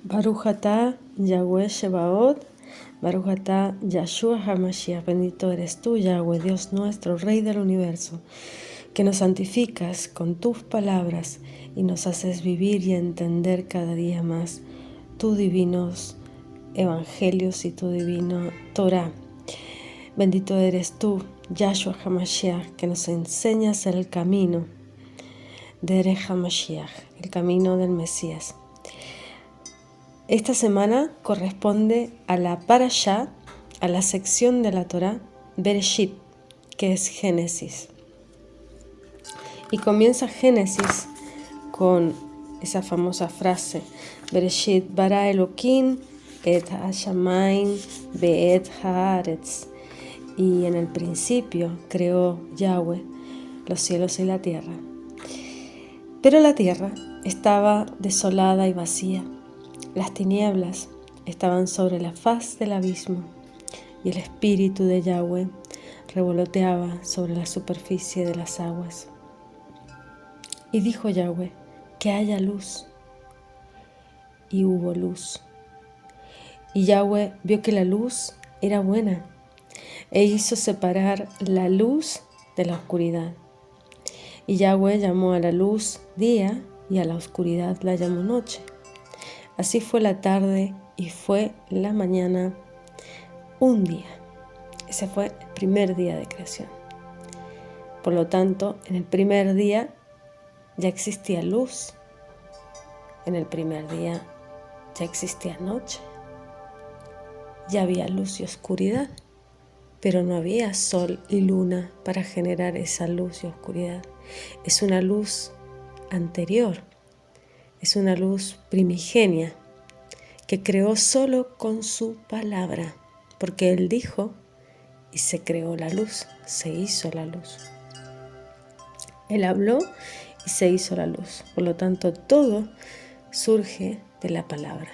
Baruch atah Yahweh Shebaot, Baruch atah Yahshua HaMashiach. Bendito eres tú, Yahweh, Dios nuestro, Rey del universo, que nos santificas con tus palabras y nos haces vivir y entender cada día más tus divinos evangelios y tu divino Torah. Bendito eres tú, Yahshua HaMashiach, que nos enseñas el camino de Derech HaMashiach, el camino del Mesías. Esta semana corresponde a la Parashá, a la sección de la Torá Bereshit, que es Génesis. Y comienza Génesis con esa famosa frase, Bereshit bara Elokim et hashamayim ve'et haaretz. Y en el principio creó Yahweh los cielos y la tierra. Pero la tierra estaba desolada y vacía. Las tinieblas estaban sobre la faz del abismo y el espíritu de Yahweh revoloteaba sobre la superficie de las aguas. Y dijo Yahweh, que haya luz. Y hubo luz. Y Yahweh vio que la luz era buena e hizo separar la luz de la oscuridad. Y Yahweh llamó a la luz día y a la oscuridad la llamó noche. Así fue la tarde y fue la mañana un día. Ese fue el primer día de creación. Por lo tanto, en el primer día ya existía luz. En el primer día ya existía noche. Ya había luz y oscuridad, pero no había sol y luna para generar esa luz y oscuridad. Es una luz anterior. Es una luz primigenia que creó solo con su palabra, porque Él dijo y se creó la luz, se hizo la luz. Él habló y se hizo la luz. Por lo tanto, todo surge de la palabra,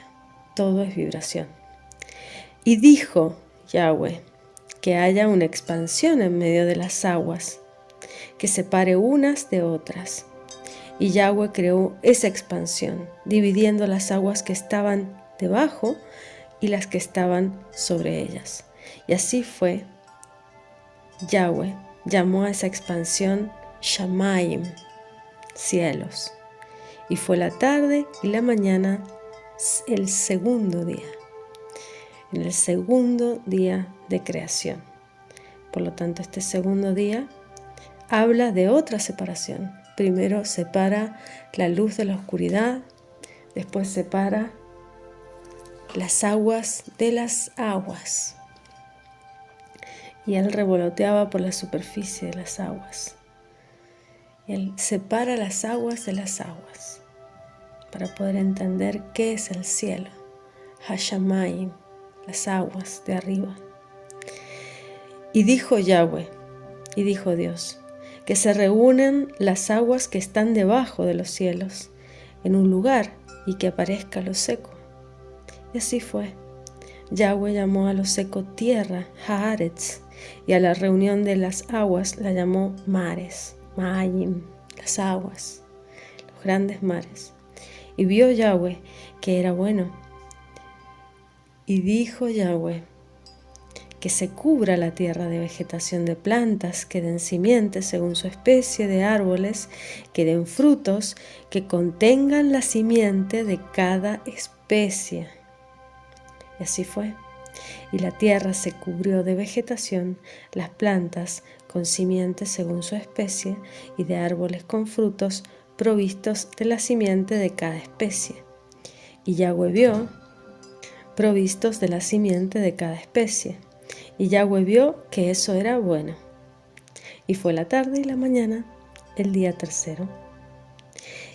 todo es vibración. Y dijo Yahweh que haya una expansión en medio de las aguas, que separe unas de otras. Y Yahweh creó esa expansión, dividiendo las aguas que estaban debajo y las que estaban sobre ellas. Y así fue. Yahweh llamó a esa expansión Shamayim, cielos. Y fue la tarde y la mañana el segundo día, en el segundo día de creación. Por lo tanto, este segundo día habla de otra separación. Primero separa la luz de la oscuridad, después separa las aguas de las aguas. Y Él revoloteaba por la superficie de las aguas. Él separa las aguas de las aguas para poder entender qué es el cielo. Hashamayim, las aguas de arriba. Y dijo Yahweh, y dijo Dios, que se reúnan las aguas que están debajo de los cielos en un lugar y que aparezca lo seco. Y así fue. Yahweh llamó a lo seco tierra, Haaretz, y a la reunión de las aguas la llamó mares, Maayim, las aguas, los grandes mares. Y vio Yahweh que era bueno. Y dijo Yahweh, que se cubra la tierra de vegetación de plantas, que den simientes según su especie, de árboles, que den frutos, que contengan la simiente de cada especie. Y así fue. Y la tierra se cubrió de vegetación, las plantas con simientes según su especie, y de árboles con frutos provistos de la simiente de cada especie. Y Yahweh vio provistos de la simiente de cada especie. Y Yahweh vio que eso era bueno. Y fue la tarde y la mañana, el día tercero.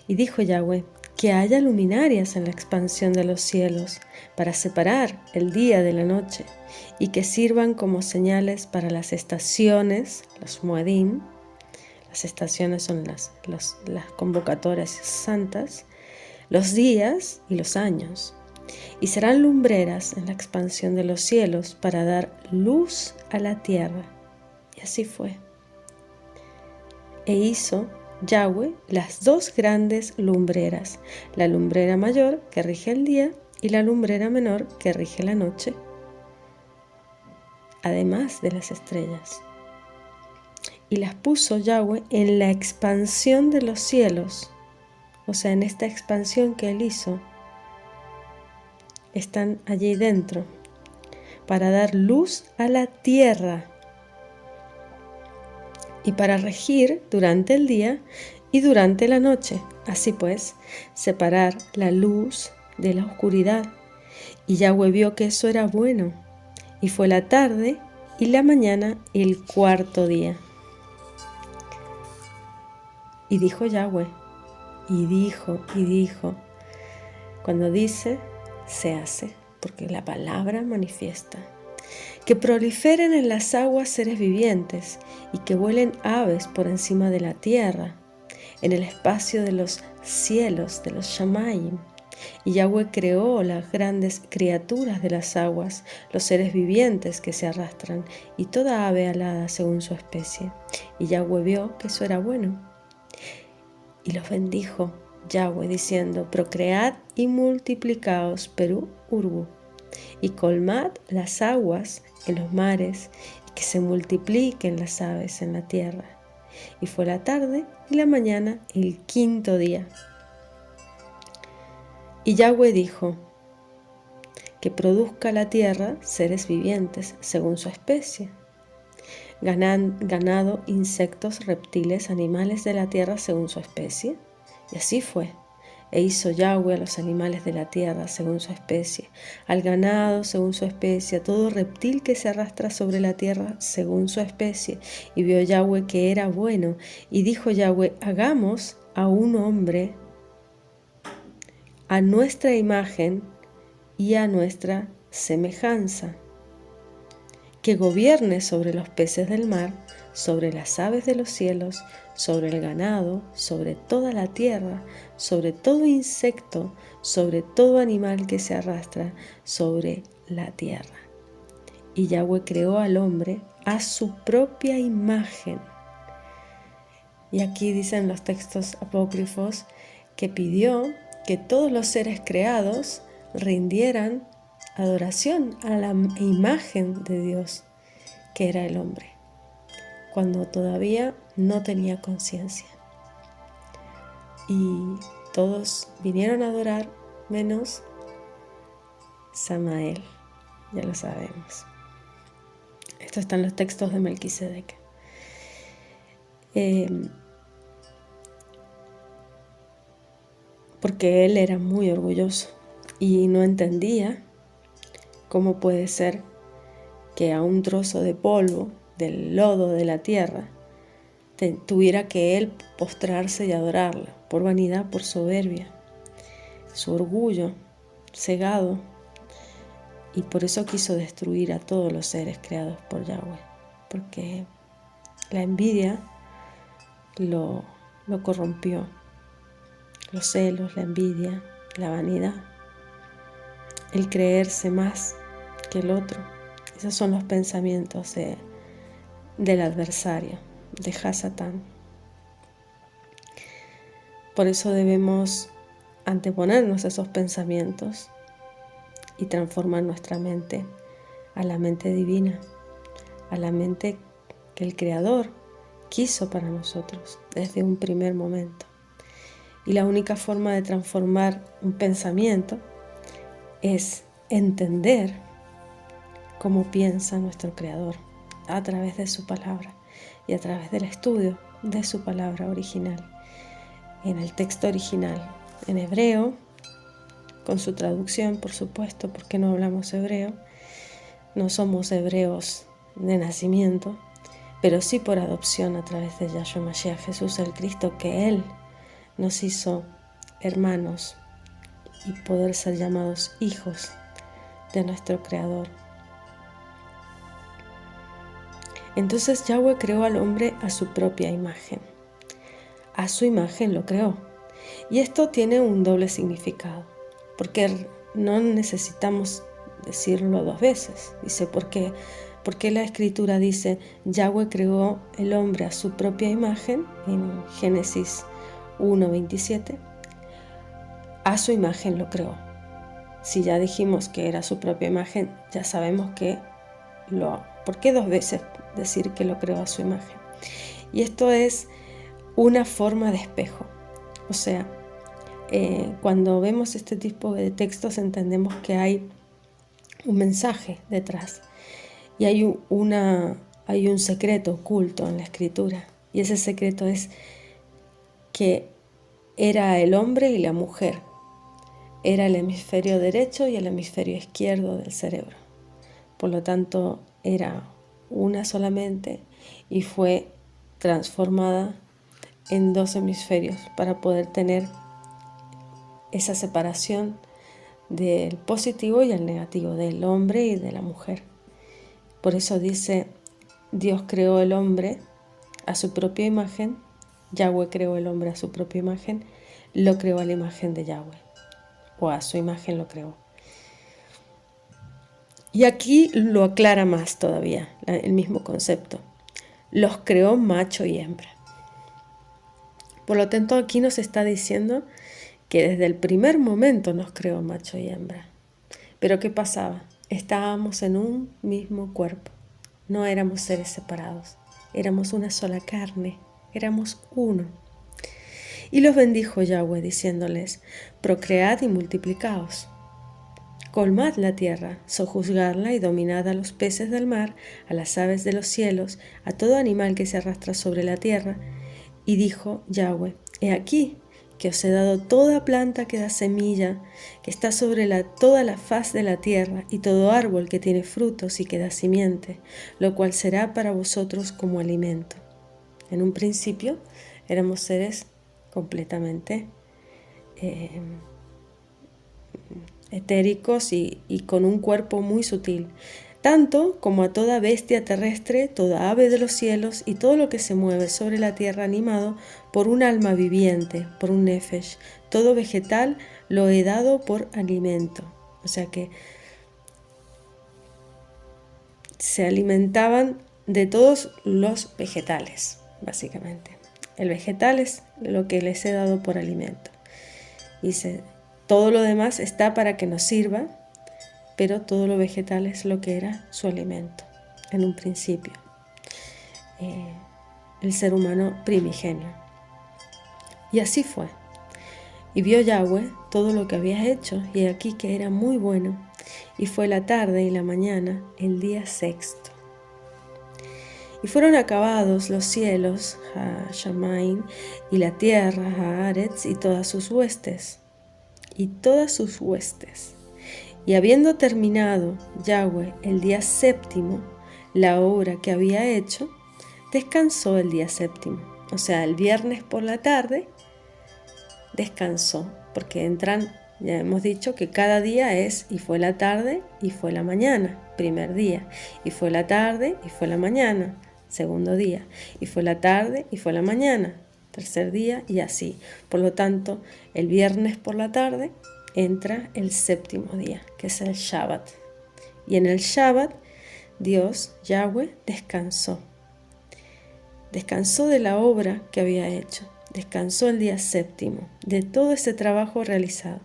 Y dijo Yahweh, que haya luminarias en la expansión de los cielos, para separar el día de la noche, y que sirvan como señales para las estaciones, los muadim. Las estaciones son las convocatorias santas, los días y los años. Y serán lumbreras en la expansión de los cielos para dar luz a la tierra. Y así fue. E hizo Yahweh las dos grandes lumbreras, la lumbrera mayor que rige el día y la lumbrera menor que rige la noche, además de las estrellas. Y las puso Yahweh en la expansión de los cielos, o sea, en esta expansión que Él hizo, están allí dentro, para dar luz a la tierra y para regir durante el día y durante la noche. Así pues, separar la luz de la oscuridad. Y Yahweh vio que eso era bueno. Y fue la tarde y la mañana el cuarto día. Y dijo Yahweh, y dijo. Cuando dice, se hace, porque la palabra manifiesta. Que proliferen en las aguas seres vivientes y que vuelen aves por encima de la tierra, en el espacio de los cielos, de los Shamayim. Y Yahweh creó las grandes criaturas de las aguas, los seres vivientes que se arrastran, y toda ave alada según su especie. Y Yahweh vio que eso era bueno. Y los bendijo Yahweh diciendo, procread y multiplicaos, Perú, Urbu, y colmad las aguas en los mares, y que se multipliquen las aves en la tierra. Y fue la tarde y la mañana el quinto día. Y Yahweh dijo, que produzca la tierra seres vivientes según su especie, ganado, insectos, reptiles, animales de la tierra según su especie. Y así fue. E hizo Yahweh a los animales de la tierra según su especie, al ganado según su especie, a todo reptil que se arrastra sobre la tierra según su especie. Y vio Yahweh que era bueno, y dijo Yahweh, hagamos a un hombre a nuestra imagen y a nuestra semejanza, que gobierne sobre los peces del mar, sobre las aves de los cielos, sobre el ganado, sobre toda la tierra, sobre todo insecto, sobre todo animal que se arrastra sobre la tierra. Y Yahweh creó al hombre a su propia imagen. Y aquí dicen los textos apócrifos que pidió que todos los seres creados rindieran adoración a la imagen de Dios, que era el hombre, cuando todavía no tenía conciencia. Y todos vinieron a adorar, menos Samael, ya lo sabemos. Esto está en los textos de Melquisedec. Porque él era muy orgulloso y no entendía cómo puede ser que a un trozo de polvo, del lodo de la tierra, tuviera que él postrarse y adorarla, por vanidad, por soberbia, su orgullo cegado, y por eso quiso destruir a todos los seres creados por Yahweh, porque la envidia lo corrompió, los celos, la envidia, la vanidad, el creerse más que el otro. Esos son los pensamientos del adversario, de Hasatán. Por eso debemos anteponernos a esos pensamientos y transformar nuestra mente a la mente divina, a la mente que el Creador quiso para nosotros desde un primer momento. Y la única forma de transformar un pensamiento es entender cómo piensa nuestro Creador a través de su palabra y a través del estudio de su palabra original, en el texto original, en hebreo, con su traducción, por supuesto, porque no hablamos hebreo, no somos hebreos de nacimiento, pero sí por adopción a través de Yahshua Mashiach, Jesús el Cristo, que Él nos hizo hermanos y poder ser llamados hijos de nuestro Creador. Entonces Yahweh creó al hombre a su propia imagen. A su imagen lo creó. Y esto tiene un doble significado, porque no necesitamos decirlo dos veces. Dice, ¿por qué? Porque la Escritura dice, Yahweh creó el hombre a su propia imagen, en Génesis 1:27, a su imagen lo creó. si ya dijimos que era su propia imagen, ya sabemos ¿por qué 2 veces decir que lo creó a su imagen? Y esto es una forma de espejo. O sea, cuando vemos este tipo de textos entendemos que hay un mensaje detrás y hay un secreto oculto en la escritura, y ese secreto es que era el hombre y la mujer, era el hemisferio derecho y el hemisferio izquierdo del cerebro. Por lo tanto, era una solamente y fue transformada en 2 hemisferios para poder tener esa separación del positivo y el negativo, del hombre y de la mujer. Por eso dice, Dios creó el hombre a su propia imagen, Yahweh creó el hombre a su propia imagen, lo creó a la imagen de Yahweh, o a su imagen lo creó. Y aquí lo aclara más todavía, el mismo concepto. Los creó macho y hembra. Por lo tanto, aquí nos está diciendo que desde el primer momento nos creó macho y hembra. Pero ¿qué pasaba? Estábamos en un mismo cuerpo. No éramos seres separados. Éramos una sola carne. Éramos uno. Y los bendijo Yahweh diciéndoles, procread y multiplicaos. Colmad la tierra, sojuzgadla y dominad a los peces del mar, a las aves de los cielos, a todo animal que se arrastra sobre la tierra. Y dijo Yahweh, he aquí que os he dado toda planta que da semilla, que está sobre toda la faz de la tierra, y todo árbol que tiene frutos y que da simiente, lo cual será para vosotros como alimento. En un principio éramos seres completamente etéricos y con un cuerpo muy sutil, tanto como a toda bestia terrestre, toda ave de los cielos y todo lo que se mueve sobre la tierra animado por un alma viviente, por un nefesh. Todo vegetal lo he dado por alimento. O sea que se alimentaban de todos los vegetales, básicamente. El vegetal es lo que les he dado por alimento. Dice, todo lo demás está para que nos sirva, pero todo lo vegetal es lo que era su alimento en un principio. El ser humano primigenio. Y así fue. Y vio Yahweh todo lo que había hecho, y aquí que era muy bueno. Y fue la tarde y la mañana, el día 6. Y fueron acabados los cielos, Ha-Shamain, y la tierra, Ha-Aretz, y todas sus huestes. Y todas sus huestes. Y habiendo terminado Yahweh el día 7, la obra que había hecho, descansó el día 7. O sea, el viernes por la tarde descansó, porque ya hemos dicho que cada día es y fue la tarde y fue la mañana, primer día, y fue la tarde y fue la mañana, segundo día, y fue la tarde y fue la mañana, tercer día, y así. Por lo tanto, el viernes por la tarde entra el 7º día, que es el Shabbat. Y en el Shabbat, Dios, Yahweh, descansó. Descansó de la obra que había hecho. Descansó el día 7 de todo ese trabajo realizado.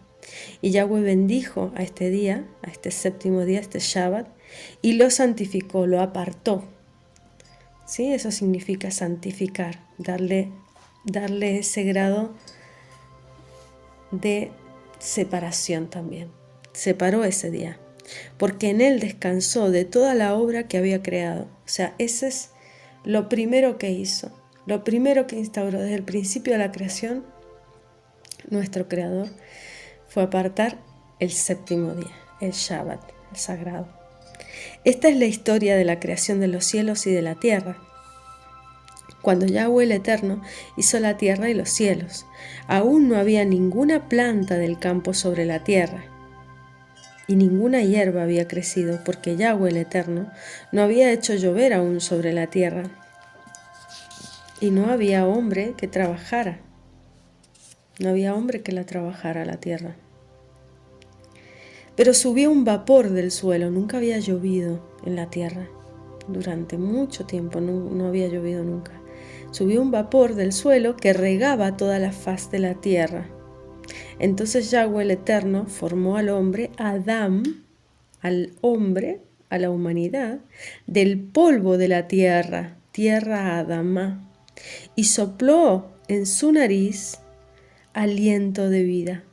Y Yahweh bendijo a este día, a este 7º día, este Shabbat, y lo santificó, lo apartó. ¿Sí? Eso significa santificar, darle ese grado de separación también. Separó ese día, porque en él descansó de toda la obra que había creado. O sea, ese es lo primero que hizo, lo primero que instauró desde el principio de la creación. Nuestro Creador fue apartar el 7º día, el Shabbat, el sagrado. Esta es la historia de la creación de los cielos y de la tierra. Cuando Yahweh el Eterno hizo la tierra y los cielos, aún no había ninguna planta del campo sobre la tierra, y ninguna hierba había crecido, porque Yahweh el Eterno no había hecho llover aún sobre la tierra, y no había hombre que trabajara. No había hombre que la trabajara la tierra. Pero subió un vapor del suelo, nunca había llovido en la tierra. Durante mucho tiempo no había llovido nunca. Subió un vapor del suelo que regaba toda la faz de la tierra. Entonces Yahweh el Eterno formó al hombre, Adán, al hombre, a la humanidad, del polvo de la tierra, tierra Adamá, y sopló en su nariz aliento de vida.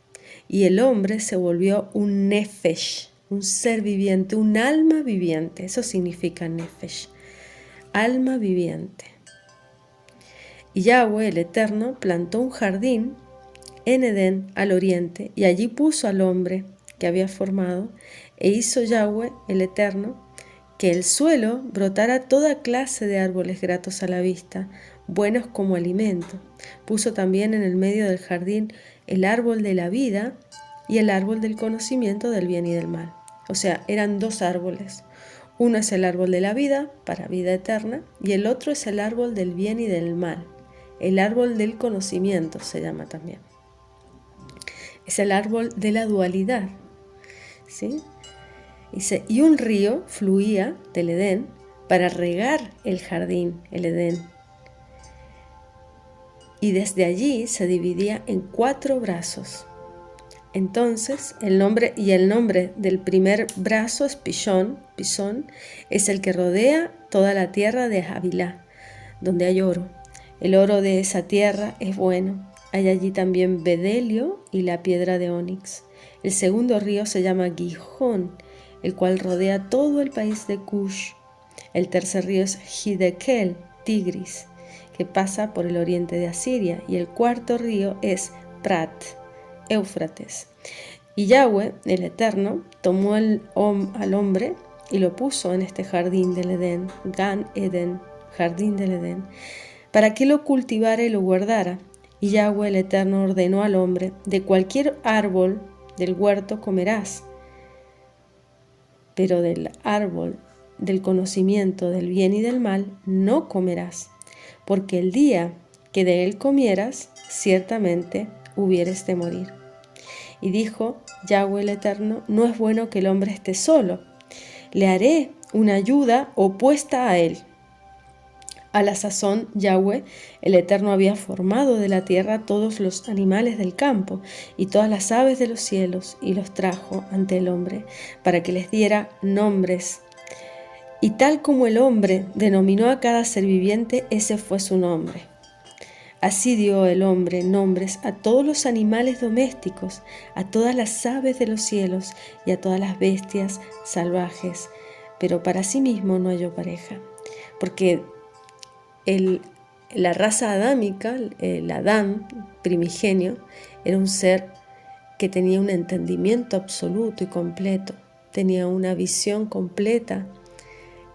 Y el hombre se volvió un nefesh, un ser viviente, un alma viviente. Eso significa nefesh, alma viviente. Y Yahweh el Eterno plantó un jardín en Edén al oriente, y allí puso al hombre que había formado, e hizo Yahweh el Eterno que el suelo brotara toda clase de árboles gratos a la vista, buenos como alimento. Puso también en el medio del jardín el árbol de la vida y el árbol del conocimiento del bien y del mal. O sea, eran dos árboles. Uno es el árbol de la vida, para vida eterna, y el otro es el árbol del bien y del mal. El árbol del conocimiento se llama también. Es el árbol de la dualidad, ¿sí? Dice, y un río fluía del Edén para regar el jardín, el Edén. Y desde allí se dividía en 4 brazos. Entonces, el nombre del primer brazo es Pishón, es el que rodea toda la tierra de Havilá, donde hay oro. El oro de esa tierra es bueno. Hay allí también bedelio y la piedra de ónix. El segundo río se llama Gihón, el cual rodea todo el país de Cush. El tercer río es Hidekel, Tigris, que pasa por el oriente de Asiria. Y el cuarto río es Prat, Éufrates. Y Yahweh, el Eterno, tomó al hombre y lo puso en este jardín del Edén, Gan Eden, jardín del Edén, para que lo cultivara y lo guardara. Y Yahweh el Eterno ordenó al hombre, de cualquier árbol del huerto comerás, pero del árbol del conocimiento del bien y del mal no comerás, porque el día que de él comieras, ciertamente hubieres de morir. Y dijo Yahweh el Eterno, no es bueno que el hombre esté solo, le haré una ayuda opuesta a él. A la sazón, Yahweh, el Eterno, había formado de la tierra todos los animales del campo y todas las aves de los cielos, y los trajo ante el hombre, para que les diera nombres. Y tal como el hombre denominó a cada ser viviente, ese fue su nombre. Así dio el hombre nombres a todos los animales domésticos, a todas las aves de los cielos y a todas las bestias salvajes, pero para sí mismo no halló pareja, porque la raza adámica, el Adán primigenio, era un ser que tenía un entendimiento absoluto y completo, tenía una visión completa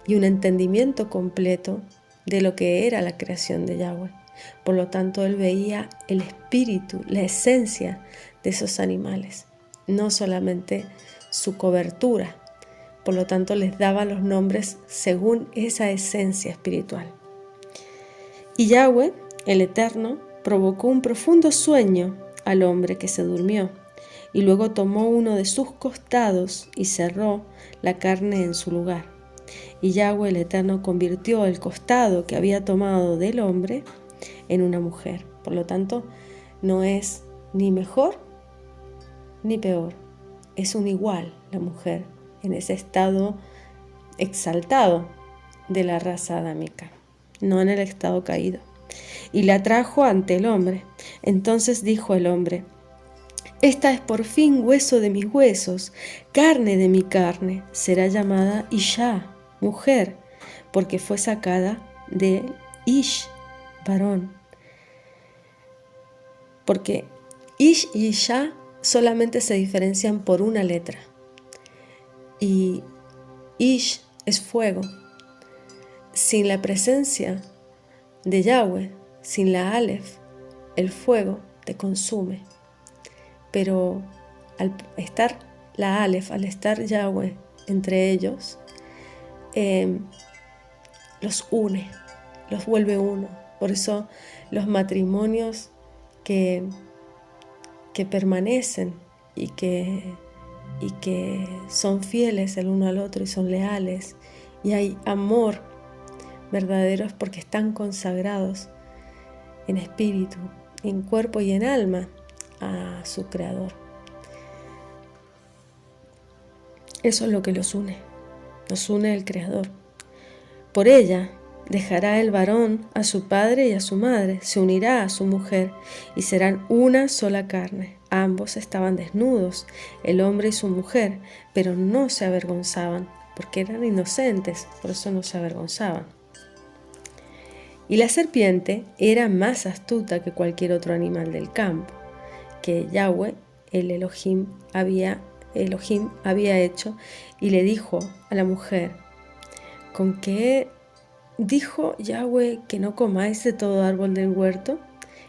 y un entendimiento completo de lo que era la creación de Yahweh. Por lo tanto, él veía el espíritu, la esencia de esos animales, no solamente su cobertura. Por lo tanto, les daba los nombres según esa esencia espiritual. Y Yahweh, el Eterno, provocó un profundo sueño al hombre que se durmió, y luego tomó uno de sus costados y cerró la carne en su lugar. Y Yahweh, el Eterno, convirtió el costado que había tomado del hombre en una mujer. Por lo tanto, no es ni mejor ni peor, es un igual la mujer en ese estado exaltado de la raza adámica, no en el estado caído. Y la trajo ante el hombre. Entonces dijo el hombre, esta es por fin hueso de mis huesos, carne de mi carne, será llamada Isha, mujer, porque fue sacada de Ish, varón. Porque Ish y Isha solamente se diferencian por una letra. Y Ish es fuego. Sin la presencia de Yahweh, sin la Aleph, el fuego te consume. Pero al estar la Aleph, al estar Yahweh entre ellos, los une, los vuelve uno. Por eso los matrimonios que permanecen y que son fieles el uno al otro y son leales y hay amor verdadero es porque están consagrados en espíritu, en cuerpo y en alma a su creador. Eso es lo que los une el creador. Por ella dejará el varón a su padre y a su madre, se unirá a su mujer y serán una sola carne. Ambos estaban desnudos, el hombre y su mujer, pero no se avergonzaban, porque eran inocentes, por eso no se avergonzaban. Y la serpiente era más astuta que cualquier otro animal del campo, que Yahweh, el Elohim, había hecho, y le dijo a la mujer: ¿con qué dijo Yahweh que no comáis de todo árbol del huerto?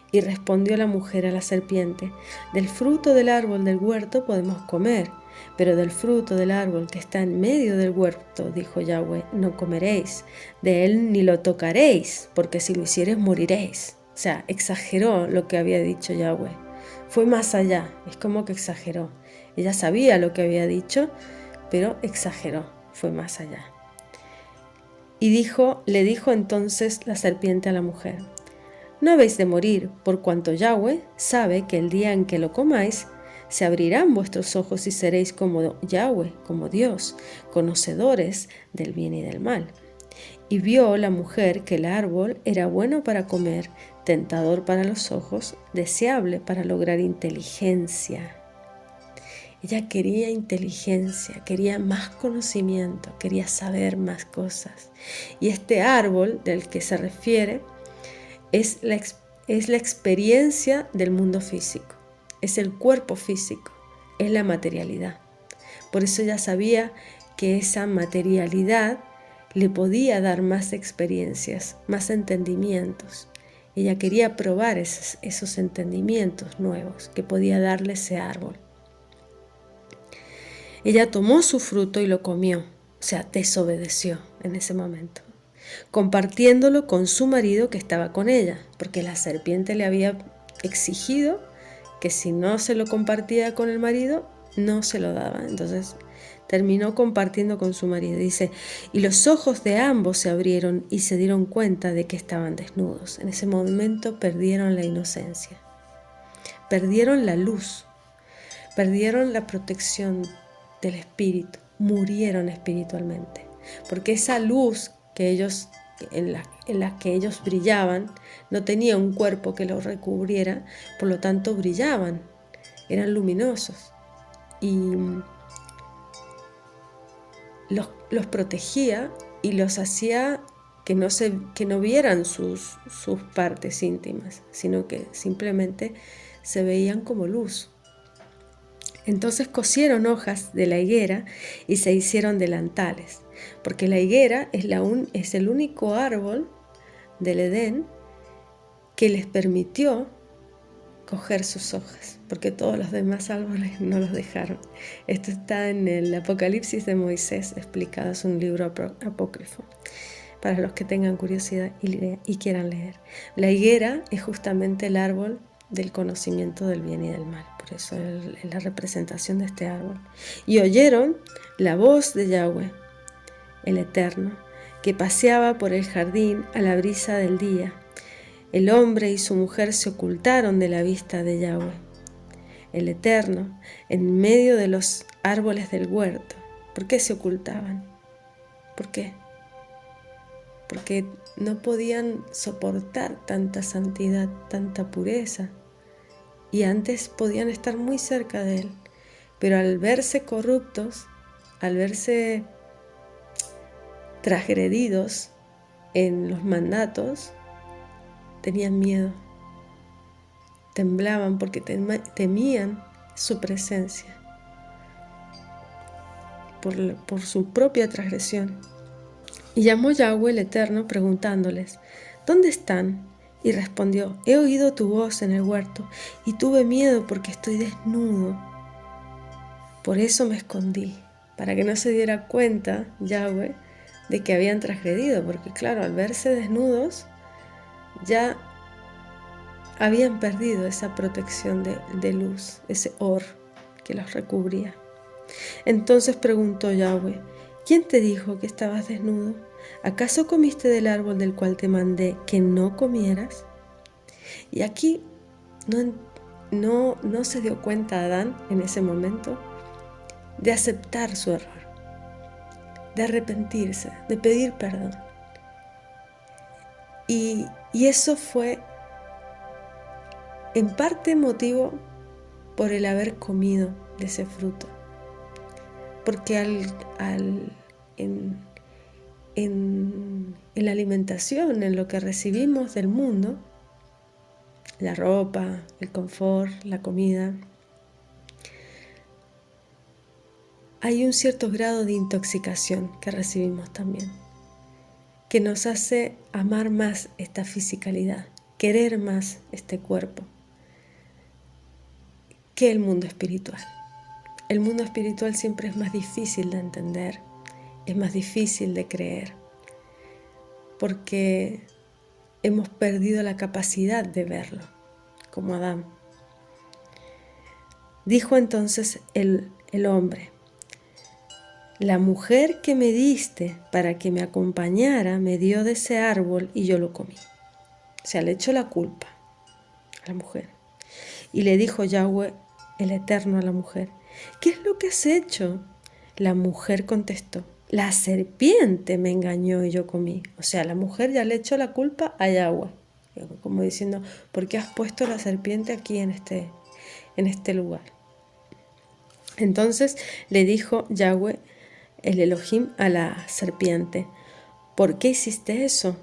Y respondió la mujer a la serpiente: del fruto del árbol del huerto podemos comer, pero del fruto del árbol que está en medio del huerto, dijo Yahweh, no comeréis, de él ni lo tocaréis, porque si lo hiciereis moriréis. O sea, exageró lo que había dicho Yahweh. Fue más allá, es como que exageró. Ella sabía lo que había dicho, pero exageró, fue más allá. Y le dijo entonces la serpiente a la mujer: no habéis de morir, por cuanto Yahweh sabe que el día en que lo comáis, se abrirán vuestros ojos y seréis como Yahweh, como Dios, conocedores del bien y del mal. Y vio la mujer que el árbol era bueno para comer, tentador para los ojos, deseable para lograr inteligencia. Ella quería inteligencia, quería más conocimiento, quería saber más cosas. Y este árbol del que se refiere es la experiencia del mundo físico, es el cuerpo físico, es la materialidad. Por eso ella sabía que esa materialidad le podía dar más experiencias, más entendimientos. Ella quería probar esos entendimientos nuevos que podía darle ese árbol. Ella tomó su fruto y lo comió, o sea, desobedeció en ese momento, compartiéndolo con su marido que estaba con ella, porque la serpiente le había exigido que si no se lo compartía con el marido, no se lo daba. Entonces terminó compartiendo con su marido. Dice: y los ojos de ambos se abrieron y se dieron cuenta de que estaban desnudos. En ese momento perdieron la inocencia, perdieron la luz, perdieron la protección del espíritu, murieron espiritualmente, porque esa luz que ellos, en la que ellos brillaban, no tenía un cuerpo que los recubriera, por lo tanto brillaban, eran luminosos y los protegía y los hacía que no vieran sus partes íntimas, sino que simplemente se veían como luz. Entonces cosieron hojas de la higuera y se hicieron delantales, porque la higuera es el único árbol del Edén que les permitió coger sus hojas, porque todos los demás árboles no los dejaron. Esto está en el Apocalipsis de Moisés explicado, es un libro apócrifo, para los que tengan curiosidad y quieran leer. La higuera es justamente el árbol del conocimiento del bien y del mal, por eso es la representación de este árbol. Y oyeron la voz de Yahweh, el Eterno, que paseaba por el jardín a la brisa del día. El hombre y su mujer se ocultaron de la vista de Yahweh, el Eterno, en medio de los árboles del huerto. ¿Por qué se ocultaban? ¿Por qué? Porque no podían soportar tanta santidad, tanta pureza, y antes podían estar muy cerca de él, pero al verse corruptos, al verse transgredidos en los mandatos, tenían miedo, temblaban porque temían su presencia por su propia transgresión. Y llamó Yahweh el Eterno preguntándoles: ¿dónde están? Y respondió: he oído tu voz en el huerto y tuve miedo porque estoy desnudo. Por eso me escondí, para que no se diera cuenta Yahweh de que habían transgredido, porque claro, al verse desnudos ya habían perdido esa protección de luz, ese or que los recubría. Entonces preguntó Yahweh: ¿quién te dijo que estabas desnudo? ¿Acaso comiste del árbol del cual te mandé que no comieras? Y aquí no se dio cuenta Adán en ese momento de aceptar su error, de arrepentirse, de pedir perdón. Y eso fue en parte motivo por el haber comido de ese fruto. Porque en la alimentación, en lo que recibimos del mundo, la ropa, el confort, la comida, hay un cierto grado de intoxicación que recibimos también, que nos hace amar más esta fisicalidad, querer más este cuerpo que el mundo espiritual. El mundo espiritual siempre es más difícil de entender, es más difícil de creer, porque hemos perdido la capacidad de verlo, como Adán. Dijo entonces el hombre: la mujer que me diste para que me acompañara me dio de ese árbol y yo lo comí. O sea, le echó la culpa a la mujer. Y le dijo Yahweh el Eterno a la mujer: ¿qué es lo que has hecho? La mujer contestó: la serpiente me engañó y yo comí. O sea, la mujer ya le echó la culpa a Yahweh, como diciendo: ¿por qué has puesto la serpiente aquí en este lugar? Entonces le dijo Yahweh, el Elohim, a la serpiente: ¿por qué hiciste eso?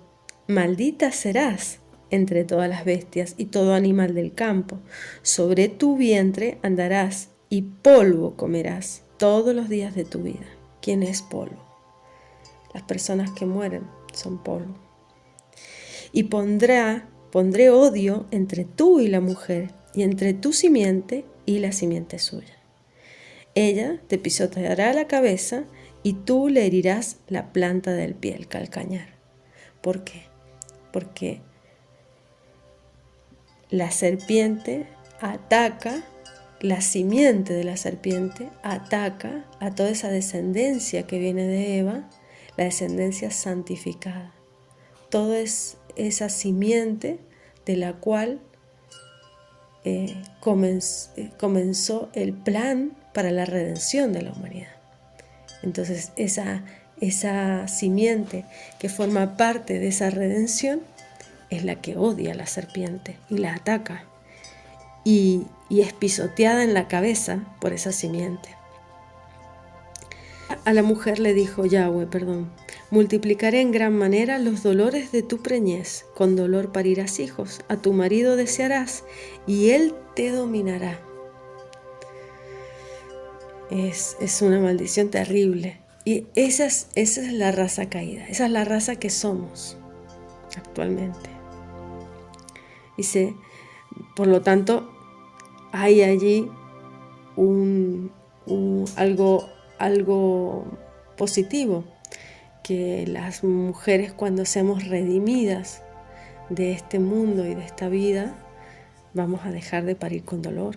Maldita serás entre todas las bestias y todo animal del campo. Sobre tu vientre andarás y polvo comerás todos los días de tu vida. ¿Quién es polvo? Las personas que mueren son polvo. Y pondré odio entre tú y la mujer, y entre tu simiente y la simiente suya. Ella te pisoteará la cabeza y tú le herirás la planta del pie, el calcañar. ¿Por qué? Porque la serpiente ataca, la simiente de la serpiente ataca a toda esa descendencia que viene de Eva, la descendencia santificada. Toda esa simiente de la cual comenzó el plan para la redención de la humanidad. Entonces esa simiente que forma parte de esa redención es la que odia a la serpiente y la ataca y es pisoteada en la cabeza por esa simiente. A la mujer le dijo Yahweh, multiplicaré en gran manera los dolores de tu preñez, con dolor parirás hijos, a tu marido desearás y él te dominará. Es una maldición terrible. Y esa es la raza caída, esa es la raza que somos actualmente. Dice, por lo tanto, hay allí algo positivo, que las mujeres, cuando seamos redimidas de este mundo y de esta vida, vamos a dejar de parir con dolor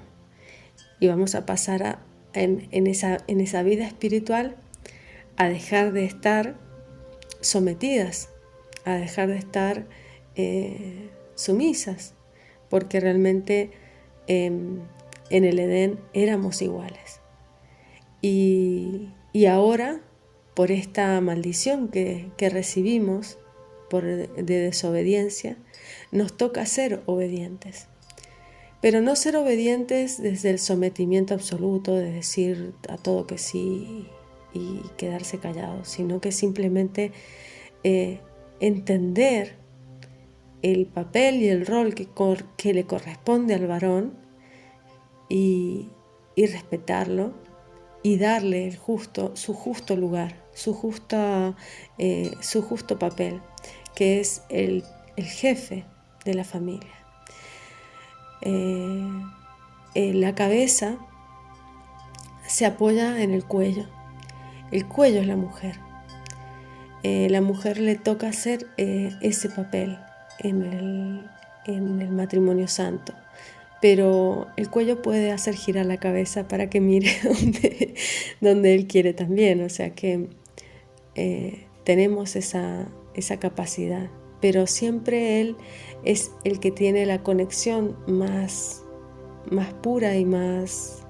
y vamos a pasar en esa vida espiritual a dejar de estar sometidas, a dejar de estar sumisas, porque realmente en el Edén éramos iguales. Y ahora, por esta maldición que recibimos de desobediencia, nos toca ser obedientes. Pero no ser obedientes desde el sometimiento absoluto, de decir a todo que sí y quedarse callados, sino que simplemente entender el papel y el rol que le corresponde al varón y respetarlo y darle su justo lugar, su justo papel, que es el jefe de la familia. La cabeza se apoya en el cuello. El cuello es la mujer. La mujer le toca hacer ese papel en el matrimonio santo. Pero el cuello puede hacer girar la cabeza para que mire donde él quiere también. O sea que tenemos esa capacidad. Pero siempre él es el que tiene la conexión más más pura y más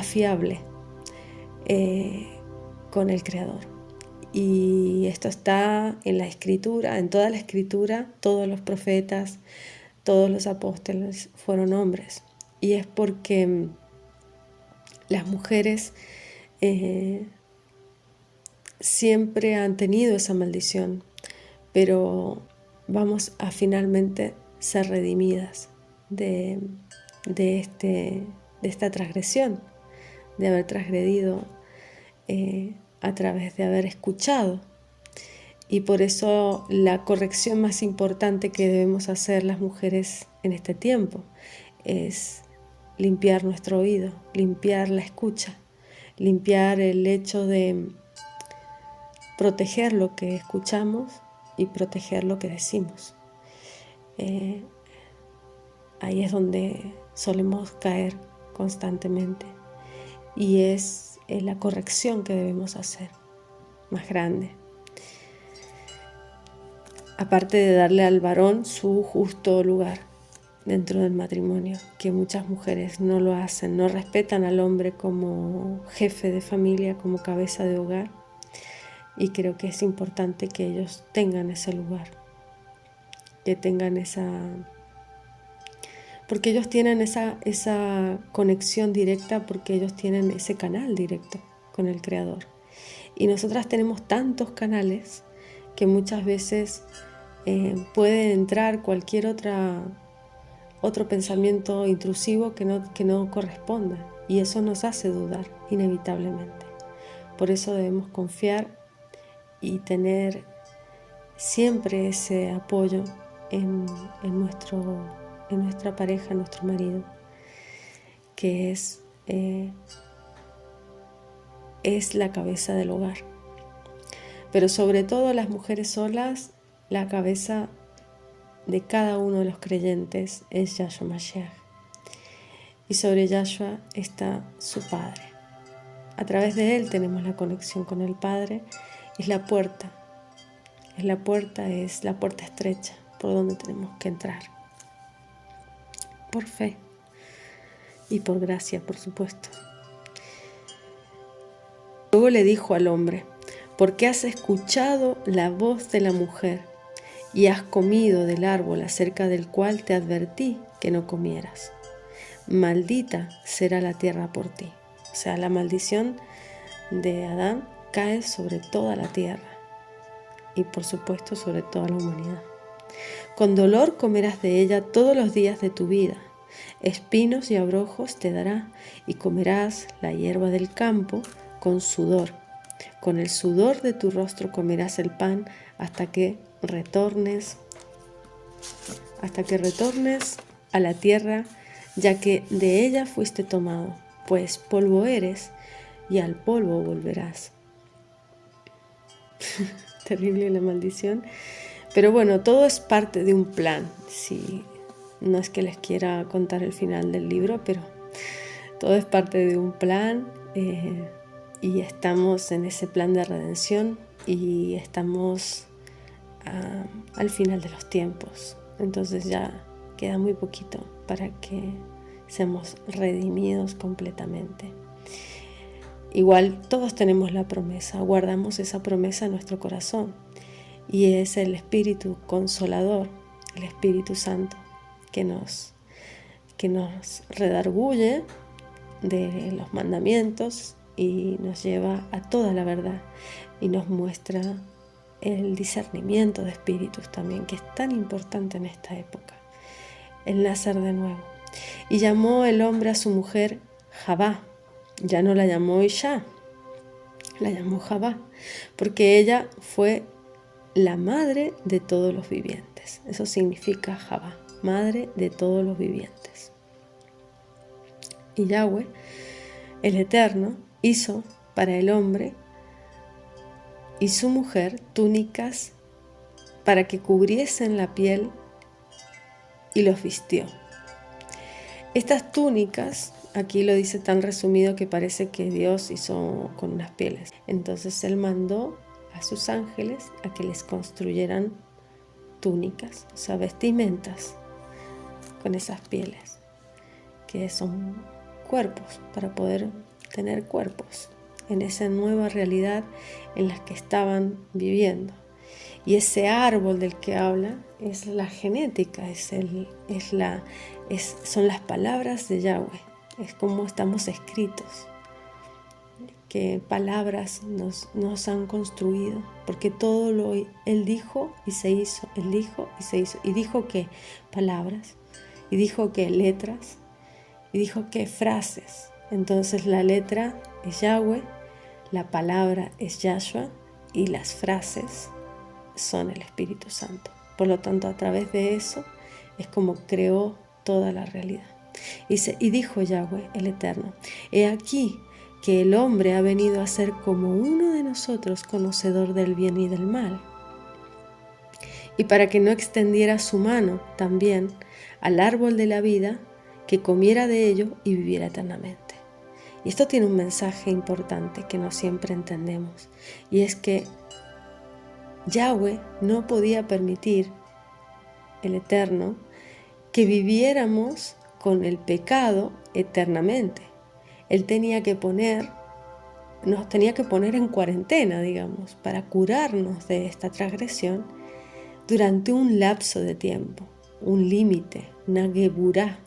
fiable con el Creador. Y esto está en la Escritura, en toda la Escritura. Todos los profetas, todos los apóstoles fueron hombres. Y es porque las mujeres siempre han tenido esa maldición, pero vamos a finalmente ser redimidas de esta transgresión, de haber transgredido a través de haber escuchado. Y por eso la corrección más importante que debemos hacer las mujeres en este tiempo es limpiar nuestro oído, limpiar la escucha, limpiar el hecho de proteger lo que escuchamos y proteger lo que decimos. Ahí es donde solemos caer constantemente, y es la corrección que debemos hacer más grande. Aparte de darle al varón su justo lugar dentro del matrimonio, que muchas mujeres no lo hacen, no respetan al hombre como jefe de familia, como cabeza de hogar, y creo que es importante que ellos tengan ese lugar, que tengan porque ellos tienen esa conexión directa, porque ellos tienen ese canal directo con el Creador. Y nosotras tenemos tantos canales que muchas veces puede entrar cualquier otro pensamiento intrusivo que no corresponda, y eso nos hace dudar inevitablemente. Por eso debemos confiar y tener siempre ese apoyo en nuestra pareja, en nuestro marido, que es la cabeza del hogar. Pero sobre todo las mujeres solas, la cabeza de cada uno de los creyentes es Yahshua Mashiach. Y sobre Yahshua está su Padre. A través de él tenemos la conexión con el Padre. Es la puerta. Es la puerta estrecha por donde tenemos que entrar. Por fe y por gracia, por supuesto. Luego le dijo al hombre: ¿por qué has escuchado la voz de la mujer y has comido del árbol acerca del cual te advertí que no comieras? Maldita será la tierra por ti. O sea, la maldición de Adán cae sobre toda la tierra y por supuesto sobre toda la humanidad. Con dolor comerás de ella todos los días de tu vida. Espinos y abrojos te dará, y comerás la hierba del campo con sudor. Con el sudor de tu rostro comerás el pan hasta que retornes a la tierra, ya que de ella fuiste tomado, pues polvo eres y al polvo volverás. Terrible la maldición. Pero bueno, todo es parte de un plan. Sí, no es que les quiera contar el final del libro, pero todo es parte de un plan, y estamos en ese plan de redención y estamos al final de los tiempos. Entonces ya queda muy poquito para que seamos redimidos completamente. Igual todos tenemos la promesa, guardamos esa promesa en nuestro corazón, y es el Espíritu Consolador, el Espíritu Santo, que nos redarguye de los mandamientos y nos lleva a toda la verdad y nos muestra el discernimiento de espíritus también, que es tan importante en esta época, el nacer de nuevo. Y llamó el hombre a su mujer Javá. Ya no la llamó Isha, la llamó Javá, porque ella fue la madre de todos los vivientes. Eso significa Javá, madre de todos los vivientes. Y Yahweh, el Eterno, hizo para el hombre y su mujer túnicas para que cubriesen la piel, y los vistió. Estas túnicas, aquí lo dice tan resumido que parece que Dios hizo con unas pieles. Entonces él mandó a sus ángeles a que les construyeran túnicas, o sea, vestimentas con esas pieles. que son cuerpos, para poder tener cuerpos en esa nueva realidad en la que estaban viviendo. Y ese árbol del que habla es la genética, son las palabras de Yahweh, es como estamos escritos, qué palabras nos han construido, porque todo Él dijo y se hizo, Él dijo y se hizo, y dijo que palabras, y dijo que letras, y dijo que frases. Entonces la letra es Yahweh, la palabra es Yahshua, y las frases son el Espíritu Santo. Por lo tanto, a través de eso es como creó toda la realidad. Y dijo Yahweh, el Eterno: he aquí que el hombre ha venido a ser como uno de nosotros, conocedor del bien y del mal. Y para que no extendiera su mano también al árbol de la vida, que comiera de ello y viviera eternamente. Y esto tiene un mensaje importante que no siempre entendemos, y es que Yahweh no podía permitir, el Eterno, que viviéramos con el pecado eternamente. Él nos tenía que poner en cuarentena, digamos, para curarnos de esta transgresión durante un lapso de tiempo, un límite, una geburá,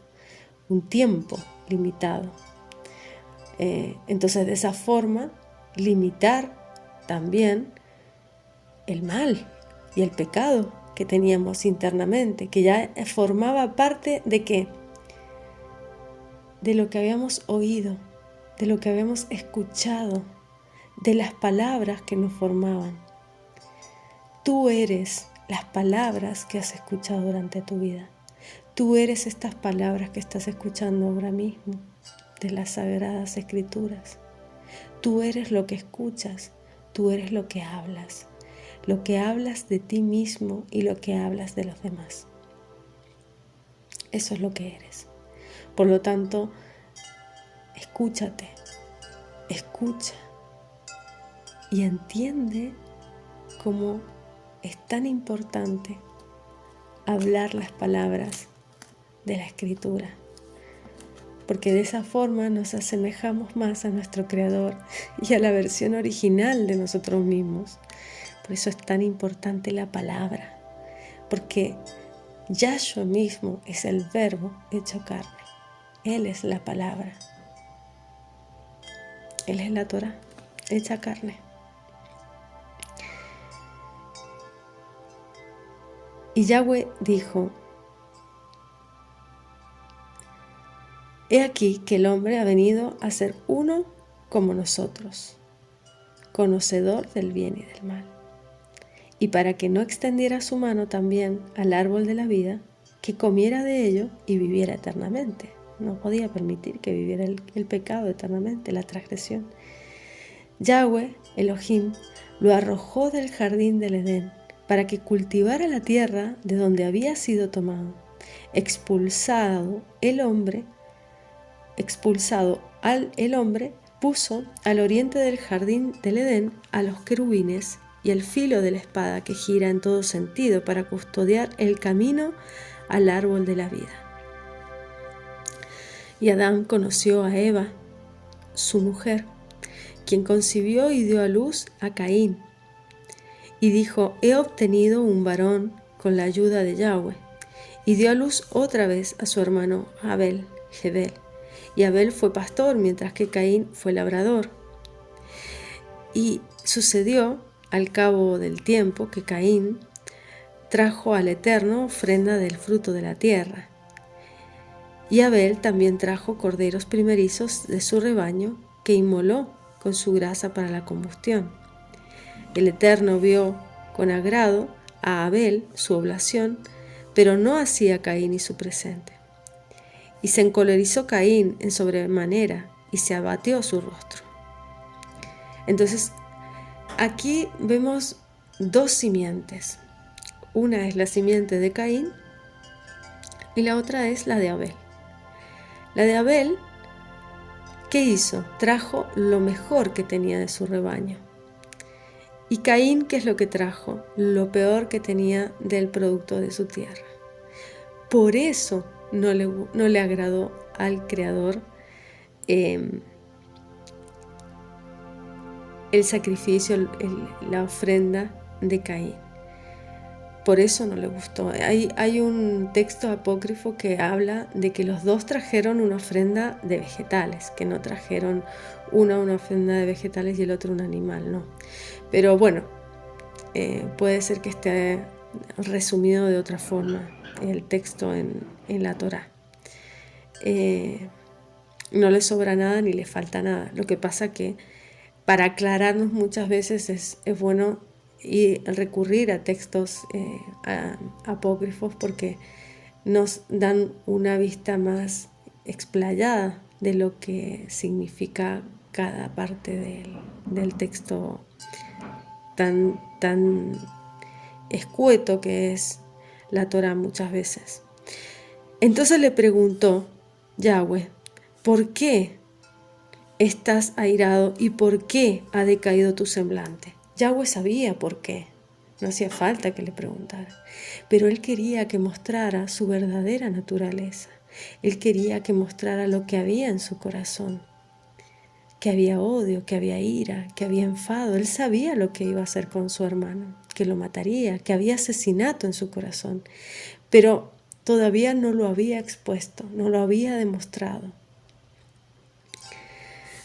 un tiempo limitado. Entonces, de esa forma, limitar también el mal y el pecado que teníamos internamente, que ya formaba parte ¿de qué? De lo que habíamos oído, de lo que habíamos escuchado, de las palabras que nos formaban. Tú eres las palabras que has escuchado durante tu vida. Tú eres estas palabras que estás escuchando ahora mismo de las Sagradas Escrituras. Tú eres lo que escuchas, tú eres lo que hablas de ti mismo y lo que hablas de los demás. Eso es lo que eres. Por lo tanto, escúchate, escucha y entiende cómo es tan importante hablar las palabras de la Escritura, porque de esa forma nos asemejamos más a nuestro Creador y a la versión original de nosotros mismos. Por eso es tan importante la palabra, porque Yahshua mismo es el verbo hecho carne. Él es la palabra. Él es la Torá hecha carne. Y Yahweh dijo: he aquí que el hombre ha venido a ser uno como nosotros, conocedor del bien y del mal. Y para que no extendiera su mano también al árbol de la vida, que comiera de ello y viviera eternamente. No podía permitir que viviera el pecado eternamente, la transgresión. Yahweh, Elohim, lo arrojó del jardín del Edén para que cultivara la tierra de donde había sido tomado. Expulsado el hombre, puso al oriente del jardín del Edén a los querubines y el filo de la espada que gira en todo sentido para custodiar el camino al árbol de la vida. Y Adán conoció a Eva, su mujer, quien concibió y dio a luz a Caín, y dijo: he obtenido un varón con la ayuda de Yahweh, y dio a luz otra vez a su hermano Abel, Gedel. Y Abel fue pastor, mientras que Caín fue labrador. Y sucedió al cabo del tiempo que Caín trajo al Eterno ofrenda del fruto de la tierra. Y Abel también trajo corderos primerizos de su rebaño, que inmoló con su grasa para la combustión. El Eterno vio con agrado a Abel su oblación, pero no así a Caín y su presente. Y se encolerizó Caín en sobremanera, y se abatió su rostro. Entonces, aquí vemos dos simientes. Una es la simiente de Caín y la otra es la de Abel. La de Abel, ¿qué hizo? Trajo lo mejor que tenía de su rebaño. Y Caín, ¿qué es lo que trajo? Lo peor que tenía del producto de su tierra. Por eso no le agradó al Creador el sacrificio, la ofrenda de Caín. Por eso no le gustó. Hay un texto apócrifo que habla de que los dos trajeron una ofrenda de vegetales, que no trajeron una ofrenda de vegetales y el otro un animal, no. Pero bueno, puede ser que esté resumido de otra forma el texto en la Torá. No le sobra nada ni le falta nada. Lo que pasa que para aclararnos muchas veces es bueno y recurrir a textos apócrifos porque nos dan una vista más explayada de lo que significa cada parte del texto tan escueto que es la Torá muchas veces. Entonces le preguntó Yahweh, ¿por qué estás airado y por qué ha decaído tu semblante? Yahweh sabía por qué, no hacía falta que le preguntara, pero él quería que mostrara su verdadera naturaleza. Él quería que mostrara lo que había en su corazón, que había odio, que había ira, que había enfado. Él sabía lo que iba a hacer con su hermano, que lo mataría, que había asesinato en su corazón, pero todavía no lo había expuesto, no lo había demostrado.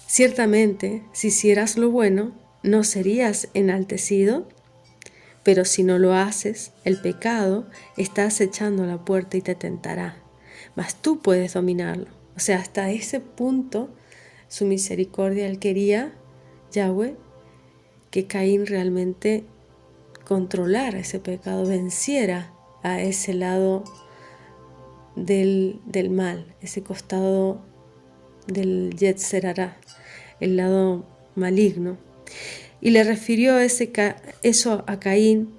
Ciertamente, si hicieras lo bueno, no serías enaltecido, pero si no lo haces, el pecado está acechando a la puerta y te tentará, mas tú puedes dominarlo. O sea, hasta ese punto, su misericordia, él quería, Yahweh, que Caín realmente controlara ese pecado, venciera a ese lado del mal, ese costado del Yetzer Hará, el lado maligno. Y le refirió eso a Caín,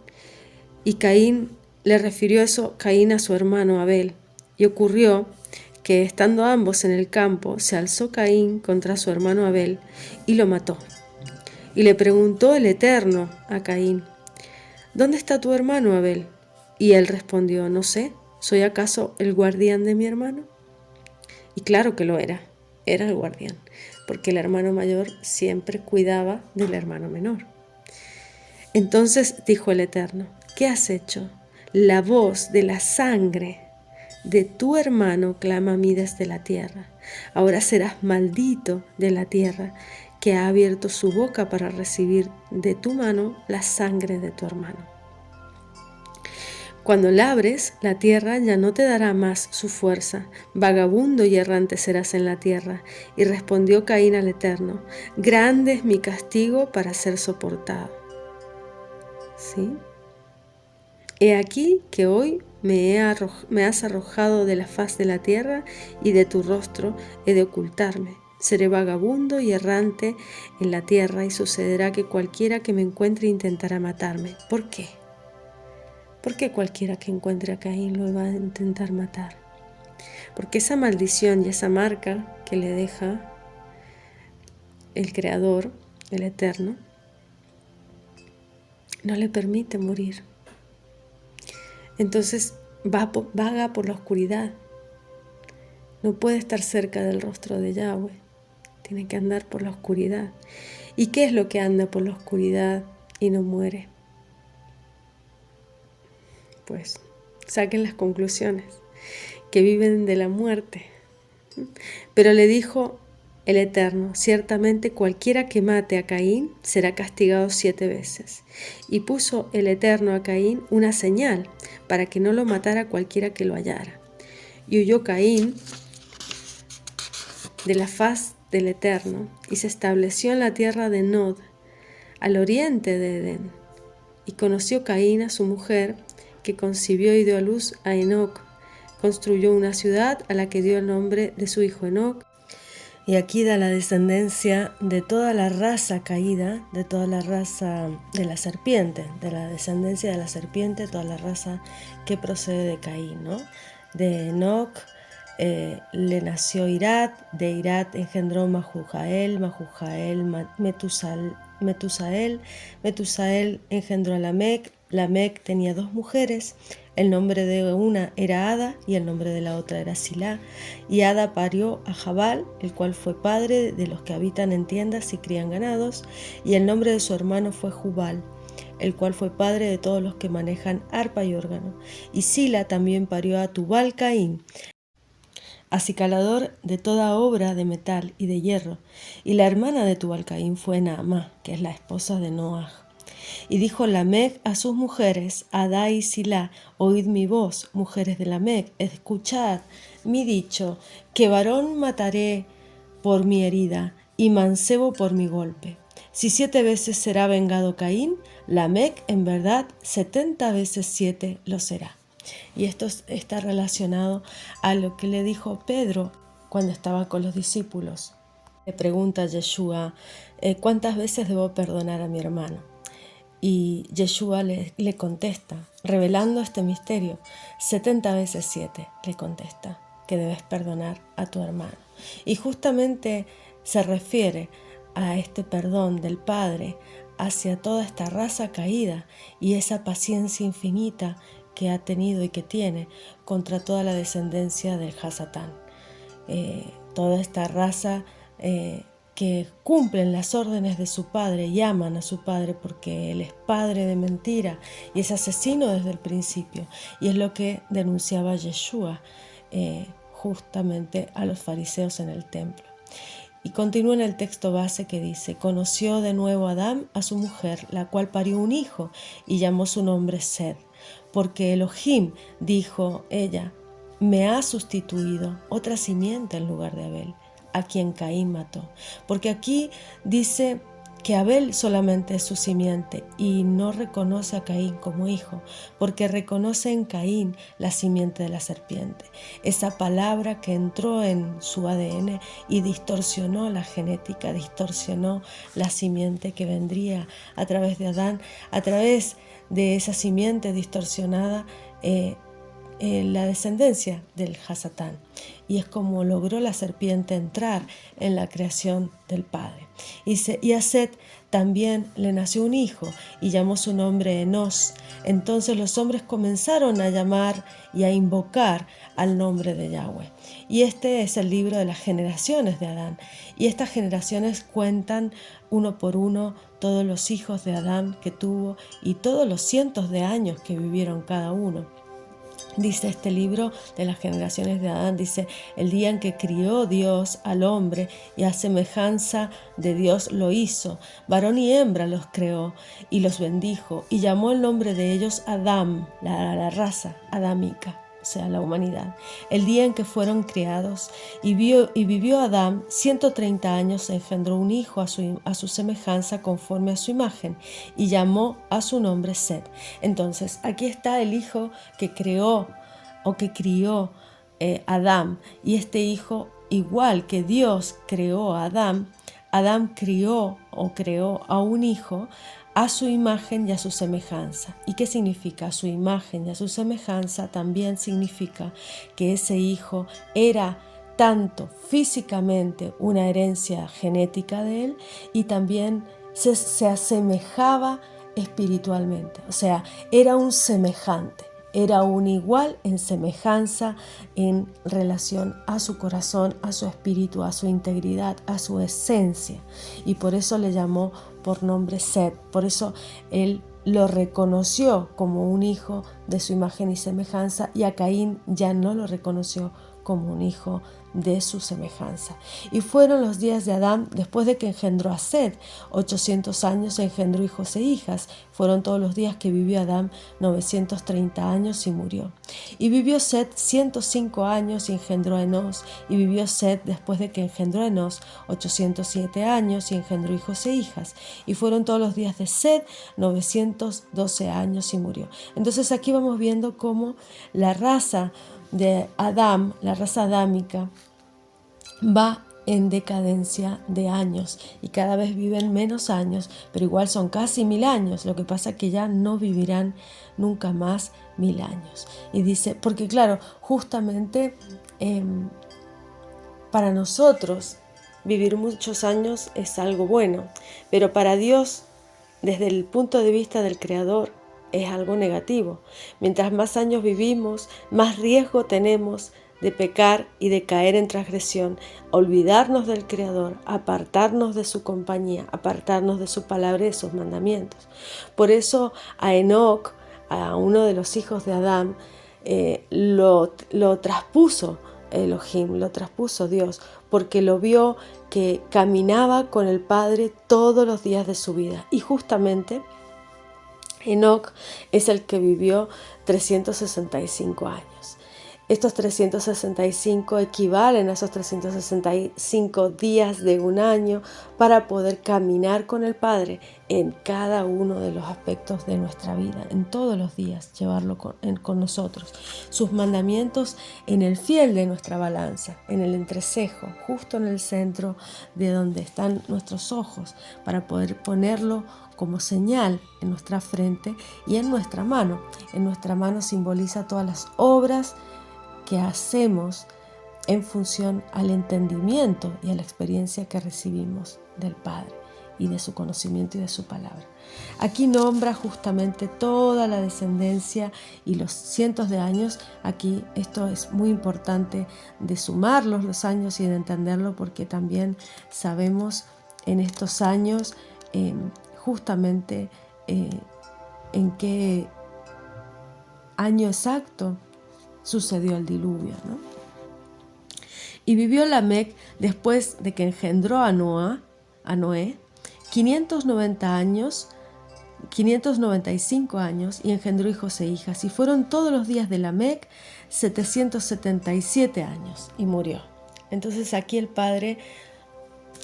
y Caín le refirió eso Caín a su hermano Abel. Y ocurrió que estando ambos en el campo, se alzó Caín contra su hermano Abel y lo mató. Y le preguntó el Eterno a Caín, ¿dónde está tu hermano Abel? Y él respondió, no sé, ¿soy acaso el guardián de mi hermano? Y claro que lo era el guardián, porque el hermano mayor siempre cuidaba del hermano menor. Entonces dijo el Eterno, ¿qué has hecho? La voz de la sangre de tu hermano clama a mí desde la tierra. Ahora serás maldito de la tierra, que ha abierto su boca para recibir de tu mano la sangre de tu hermano. Cuando labres, la tierra ya no te dará más su fuerza, vagabundo y errante serás en la tierra. Y respondió Caín al Eterno, grande es mi castigo para ser soportado. ¿Sí? He aquí que hoy me has arrojado de la faz de la tierra y de tu rostro he de ocultarme. Seré vagabundo y errante en la tierra y sucederá que cualquiera que me encuentre intentará matarme. ¿Por qué? Porque cualquiera que encuentre a Caín lo va a intentar matar. Porque esa maldición y esa marca que le deja el Creador, el Eterno, no le permite morir. Entonces vaga por la oscuridad. No puede estar cerca del rostro de Yahweh. Tiene que andar por la oscuridad. ¿Y qué es lo que anda por la oscuridad y no muere? Pues saquen las conclusiones, que viven de la muerte. Pero le dijo el Eterno, ciertamente cualquiera que mate a Caín será castigado 7 veces. Y puso el Eterno a Caín una señal para que no lo matara cualquiera que lo hallara. Y huyó Caín de la faz del Eterno y se estableció en la tierra de Nod, al oriente de Edén. Y conoció Caín a su mujer, que concibió y dio a luz a Enoc. Construyó una ciudad a la que dio el nombre de su hijo Enoc. Y aquí da la descendencia de toda la raza caída, de toda la raza de la serpiente, de la descendencia de la serpiente, toda la raza que procede de Caín, ¿no? De Enoc le nació Irad, de Irad engendró Mahujael, Mahujael Metusael, Metusael engendró a Lamec. Lamec tenía 2 mujeres, El nombre de una era Ada y el nombre de la otra era Silá. Y Ada parió a Jabal, el cual fue padre de los que habitan en tiendas y crían ganados. Y el nombre de su hermano fue Jubal, el cual fue padre de todos los que manejan arpa y órgano. Y Sila también parió a Tubal Caín, acicalador de toda obra de metal y de hierro. Y la hermana de Tubal Caín fue Naamá, que es la esposa de Noaj. Y dijo Lamec a sus mujeres, Adá y Silá, oíd mi voz, mujeres de Lamec, escuchad mi dicho, que varón mataré por mi herida y mancebo por mi golpe. Si 7 veces será vengado Caín, Lamec en verdad 70 veces 7 lo será. Y esto está relacionado a lo que le dijo Pedro cuando estaba con los discípulos. Le pregunta a Yeshua, ¿cuántas veces debo perdonar a mi hermano? Y Yeshua le contesta, revelando este misterio, 70 veces 7 le contesta que debes perdonar a tu hermano. Y justamente se refiere a este perdón del Padre hacia toda esta raza caída y esa paciencia infinita que ha tenido y que tiene contra toda la descendencia del Hasatán. Toda esta raza que cumplen las órdenes de su padre y aman a su padre porque él es padre de mentira y es asesino desde el principio. Y es lo que denunciaba Yeshua justamente a los fariseos en el templo. Y continúa en el texto base que dice, conoció de nuevo Adán a su mujer, la cual parió un hijo y llamó su nombre Sed, porque Elohim, dijo ella, me ha sustituido otra simiente en lugar de Abel, a quien Caín mató. Porque aquí dice que Abel solamente es su simiente y no reconoce a Caín como hijo, porque reconoce en Caín la simiente de la serpiente, esa palabra que entró en su ADN y distorsionó la genética, distorsionó la simiente que vendría a través de Adán, a través de esa simiente distorsionada, la descendencia del Hasatán. Y es como logró la serpiente entrar en la creación del Padre. Y a Set también le nació un hijo y llamó su nombre Enos. Entonces los hombres comenzaron a llamar y a invocar al nombre de Yahweh. Y este es el libro de las generaciones de Adán. Y estas generaciones cuentan uno por uno todos los hijos de Adán que tuvo y todos los cientos de años que vivieron cada uno. Dice este libro de las generaciones de Adán, dice, el día en que crió Dios al hombre y a semejanza de Dios lo hizo, varón y hembra los creó y los bendijo y llamó el nombre de ellos Adam, la raza adámica, o sea, la humanidad. El día en que fueron creados y vivió Adán 130 años, engendró un hijo a su semejanza conforme a su imagen y llamó a su nombre Set. Entonces, aquí está el hijo que creó o que crió Adán, y este hijo, igual que Dios creó a Adán, Adán crió o creó a un hijo a su imagen y a su semejanza. ¿Y qué significa? A su imagen y a su semejanza también significa que ese hijo era tanto físicamente una herencia genética de él y también se asemejaba espiritualmente. O sea, era un semejante. Era un igual en semejanza, en relación a su corazón, a su espíritu, a su integridad, a su esencia. Y por eso le llamó por nombre Set. Por eso él lo reconoció como un hijo de su imagen y semejanza, y a Caín ya no lo reconoció como un hijo de su semejanza. Y fueron los días de Adán después de que engendró a Set, 800 años engendró hijos e hijas. Fueron todos los días que vivió Adán 930 años y murió. Y vivió Set 105 años y engendró a Enos. Y vivió Set después de que engendró a Enos 807 años y engendró hijos e hijas. Y fueron todos los días de Set 912 años y murió. Entonces aquí vamos viendo cómo la raza de Adán, la raza adámica, va en decadencia de años y cada vez viven menos años, pero igual son casi 1000 años. Lo que pasa es que ya no vivirán nunca más 1000 años. Y dice, porque claro, justamente para nosotros vivir muchos años es algo bueno, pero para Dios, desde el punto de vista del Creador, es algo negativo. Mientras más años vivimos, más riesgo tenemos de pecar y de caer en transgresión, olvidarnos del Creador, apartarnos de su compañía, apartarnos de su palabra y de sus mandamientos. Por eso a Enoc, a uno de los hijos de Adán, lo traspuso Elohim, lo traspuso Dios, porque lo vio que caminaba con el Padre todos los días de su vida. Y justamente Enoc es el que vivió 365 años. Estos 365 equivalen a esos 365 días de un año para poder caminar con el Padre en cada uno de los aspectos de nuestra vida, en todos los días, llevarlo con nosotros. Sus mandamientos en el fiel de nuestra balanza, en el entrecejo, justo en el centro de donde están nuestros ojos, para poder ponerlo como señal en nuestra frente y en nuestra mano. En nuestra mano simboliza todas las obras que hacemos en función al entendimiento y a la experiencia que recibimos del Padre y de su conocimiento y de su palabra. Aquí nombra justamente toda la descendencia y los cientos de años. Aquí esto es muy importante de sumarlos los años y de entenderlo, porque también sabemos en estos años justamente en qué año exacto sucedió el diluvio, ¿no? Y vivió Lamec después de que engendró a Noé, 595 años, y engendró hijos e hijas. Y fueron todos los días de Lamec 777 años, y murió. Entonces aquí el Padre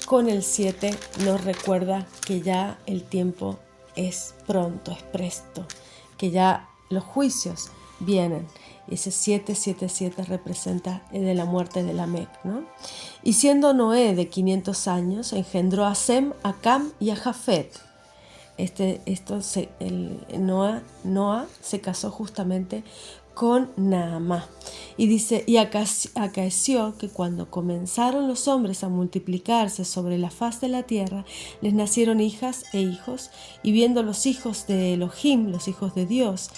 con el 7 nos recuerda que ya el tiempo es pronto, es presto, que ya los juicios vienen. Ese 777 representa el de la muerte de Lamec, ¿no? Y siendo Noé de 500 años, engendró a Sem, a Cam y a Jafet. Noah se casó justamente con Naamá. Y dice, y acaeció que cuando comenzaron los hombres a multiplicarse sobre la faz de la tierra, les nacieron hijas e hijos, y viendo los hijos de Elohim, los hijos de Dios,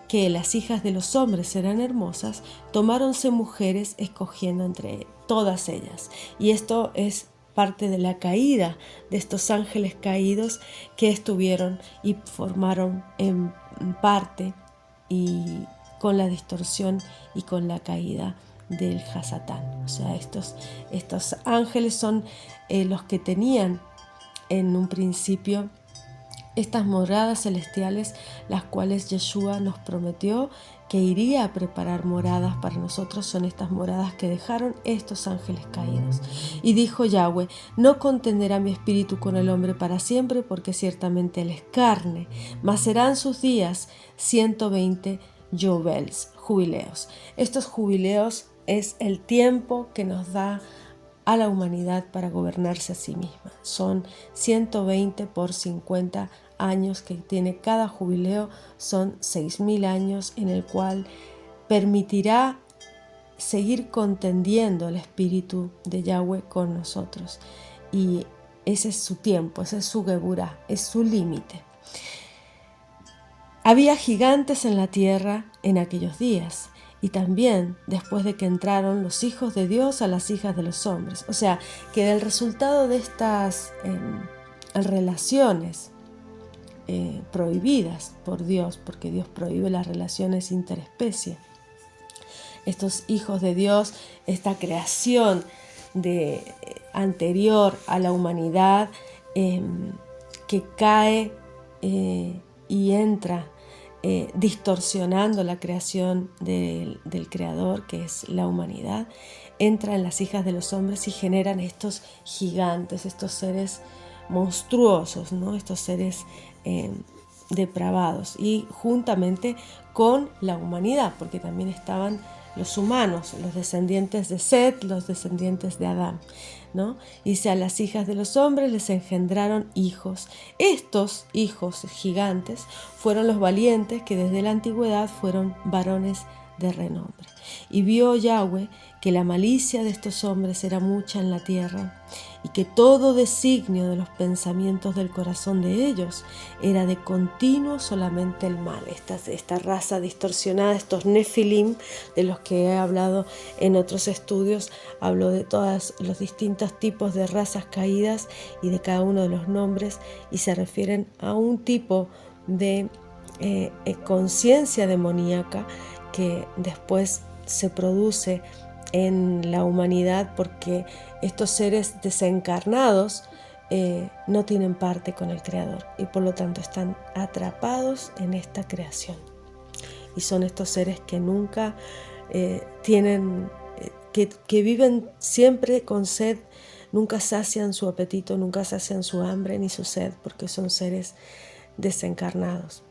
que las hijas de los hombres eran hermosas, tomáronse mujeres escogiendo entre todas ellas. Y esto es parte de la caída de estos ángeles caídos que estuvieron y formaron en parte y con la distorsión y con la caída del Hasatán. O sea, estos ángeles son los que tenían en un principio estas moradas celestiales, las cuales Yeshua nos prometió que iría a preparar moradas para nosotros. Son estas moradas que dejaron estos ángeles caídos. Y dijo Yahweh, no contenderá mi espíritu con el hombre para siempre, porque ciertamente él es carne, mas serán sus días 120 Yobels, jubileos. Estos jubileos es el tiempo que nos da a la humanidad para gobernarse a sí misma. Son 120 por 50 años que tiene cada jubileo, son 6.000 años en el cual permitirá seguir contendiendo el espíritu de Yahweh con nosotros. Y ese es su tiempo, ese es su geburá, es su límite. Había gigantes en la tierra en aquellos días, y también después de que entraron los hijos de Dios a las hijas de los hombres. O sea, que del resultado de estas relaciones prohibidas por Dios, porque Dios prohíbe las relaciones interespecie, estos hijos de Dios, esta creación anterior a la humanidad que cae y entra distorsionando la creación del Creador, que es la humanidad, entra en las hijas de los hombres y generan estos gigantes, estos seres monstruosos, ¿no? Estos seres depravados, y juntamente con la humanidad, porque también estaban los humanos, los descendientes de Set, los descendientes de Adán, ¿no? Dice, a las hijas de los hombres les engendraron hijos. Estos hijos gigantes fueron los valientes que desde la antigüedad fueron varones de renombre. Y vio Yahweh que la malicia de estos hombres era mucha en la tierra, y que todo designio de los pensamientos del corazón de ellos era de continuo solamente el mal. Esta raza distorsionada, estos nefilim, de los que he hablado en otros estudios, hablo de todos los distintos tipos de razas caídas y de cada uno de los nombres, y se refieren a un tipo de conciencia demoníaca que después se produce en la humanidad, porque estos seres desencarnados no tienen parte con el Creador y por lo tanto están atrapados en esta creación. Y son estos seres que nunca tienen, que viven siempre con sed, nunca sacian su apetito, nunca sacian su hambre ni su sed, porque son seres desencarnados.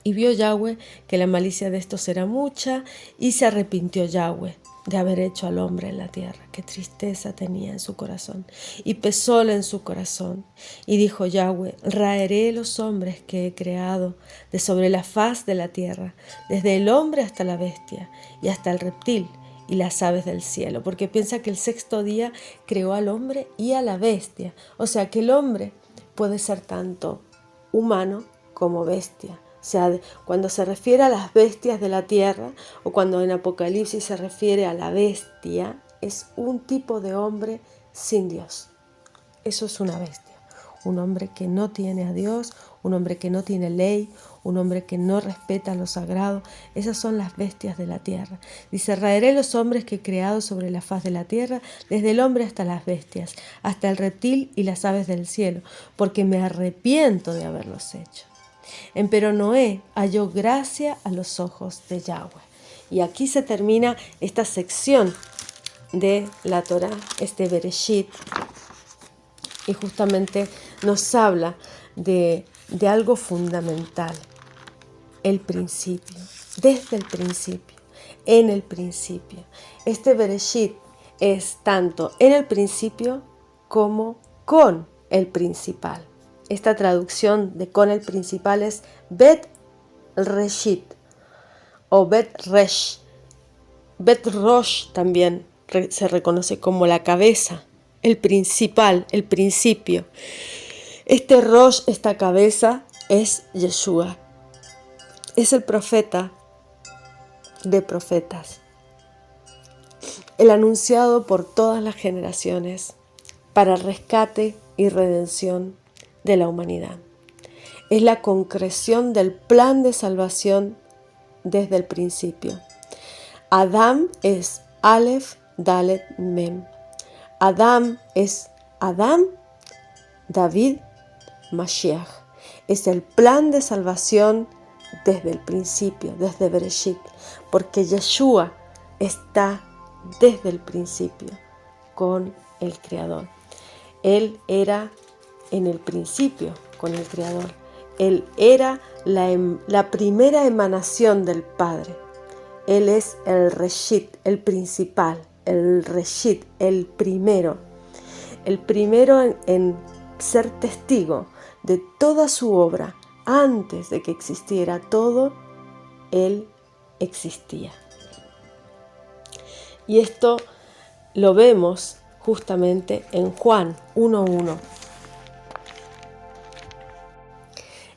Y vio Yahweh que la malicia de estos era mucha, y se arrepintió Yahweh de haber hecho al hombre en la tierra. Qué tristeza tenía en su corazón, y pesóle en su corazón. Y dijo Yahweh: raeré los hombres que he creado de sobre la faz de la tierra, desde el hombre hasta la bestia, y hasta el reptil, y las aves del cielo. Porque piensa que el sexto día creó al hombre y a la bestia. O sea que el hombre puede ser tanto humano como bestia. O sea, cuando se refiere a las bestias de la tierra, o cuando en Apocalipsis se refiere a la bestia, es un tipo de hombre sin Dios. Eso es una bestia. Un hombre que no tiene a Dios, un hombre que no tiene ley, un hombre que no respeta lo sagrado. Esas son las bestias de la tierra. Dice: raeré los hombres que he creado sobre la faz de la tierra, desde el hombre hasta las bestias, hasta el reptil y las aves del cielo, porque me arrepiento de haberlos hecho. Empero Noé halló gracia a los ojos de Yahweh. Y aquí se termina esta sección de la Torá, este Bereshit, y justamente nos habla de algo fundamental: el principio, desde el principio, en el principio. Este Bereshit es tanto en el principio como con el principal. Esta traducción de con el principal es Bet Reshit o Bet Resh. Bet Rosh también se reconoce como la cabeza, el principal, el principio. Este Rosh, esta cabeza, es Yeshua. Es el profeta de profetas, el anunciado por todas las generaciones para rescate y redención de la humanidad. Es la concreción del plan de salvación desde el principio. Adam es Aleph, Dalet, Mem. Adam es Adam, David, Mashiach. Es el plan de salvación desde el principio, desde Bereshit, porque Yeshua está desde el principio con el Creador. Él era en el principio con el Creador. Él era la primera emanación del Padre. Él es el Reshit, el principal, el Reshit, el primero en ser testigo de toda su obra. Antes de que existiera todo, Él existía. Y esto lo vemos justamente en Juan 1:1.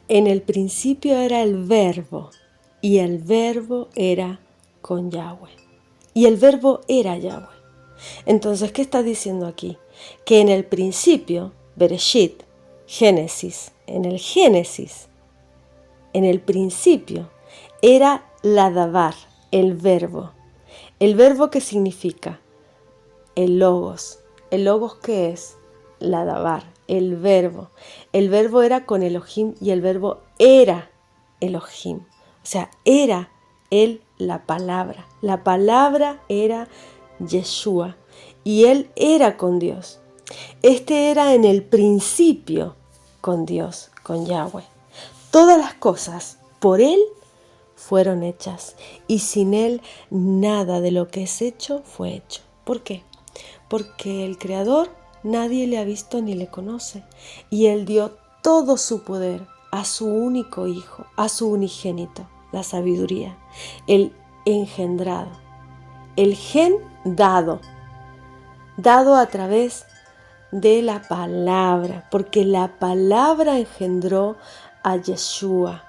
En el principio era el Verbo, y el Verbo era con Yahweh. Y el Verbo era Yahweh. Entonces, ¿qué está diciendo aquí? Que en el principio, Bereshit, Génesis, en el principio, era la Davar, el Verbo. ¿El Verbo qué significa? El Logos. ¿El Logos qué es? La Davar, el Verbo. El Verbo era con Elohim y el Verbo era Elohim. O sea, era Él la palabra. La palabra era Yeshua y Él era con Dios. Este era en el principio con Dios, con Yahweh. Todas las cosas por Él fueron hechas y sin Él nada de lo que es hecho fue hecho. ¿Por qué? Porque el Creador nadie le ha visto ni le conoce, y Él dio todo su poder a su único Hijo, a su unigénito, la sabiduría. Él engendrado. El gen dado a través de la palabra, porque la palabra engendró a Yeshua.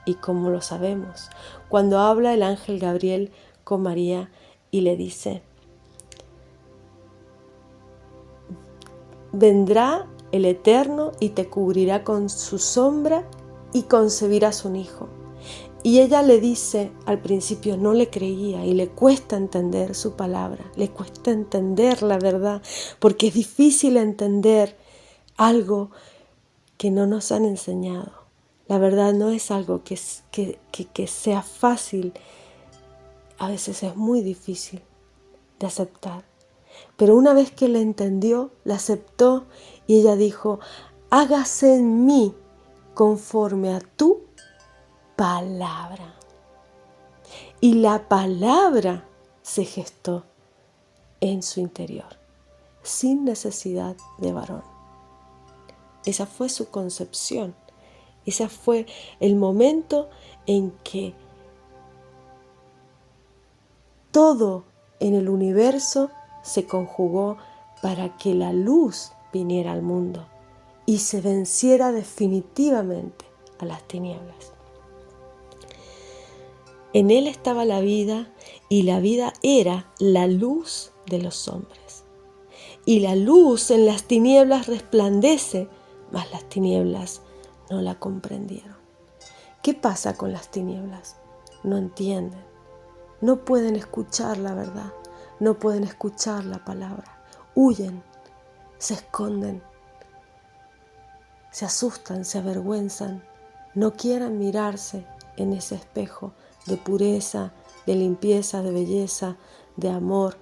Y como lo sabemos, cuando habla el ángel Gabriel con María y le dice: vendrá el Eterno y te cubrirá con su sombra y concebirás un hijo. Y ella le dice, al principio no le creía y le cuesta entender su palabra, le cuesta entender la verdad, porque es difícil entender algo que no nos han enseñado. La verdad no es algo que sea fácil, a veces es muy difícil de aceptar. Pero una vez que la entendió, la aceptó y ella dijo: hágase en mí conforme a tu palabra. Y la palabra se gestó en su interior, sin necesidad de varón. Esa fue su concepción. Ese fue el momento en que todo en el universo se conjugó para que la luz viniera al mundo y se venciera definitivamente a las tinieblas. En él estaba la vida, y la vida era la luz de los hombres. Y la luz en las tinieblas resplandece, mas las tinieblas no la comprendieron. ¿Qué pasa con las tinieblas? No entienden, no pueden escuchar la verdad, no pueden escuchar la palabra. Huyen, se esconden, se asustan, se avergüenzan, no quieren mirarse en ese espejo de pureza, de limpieza, de belleza, de amor.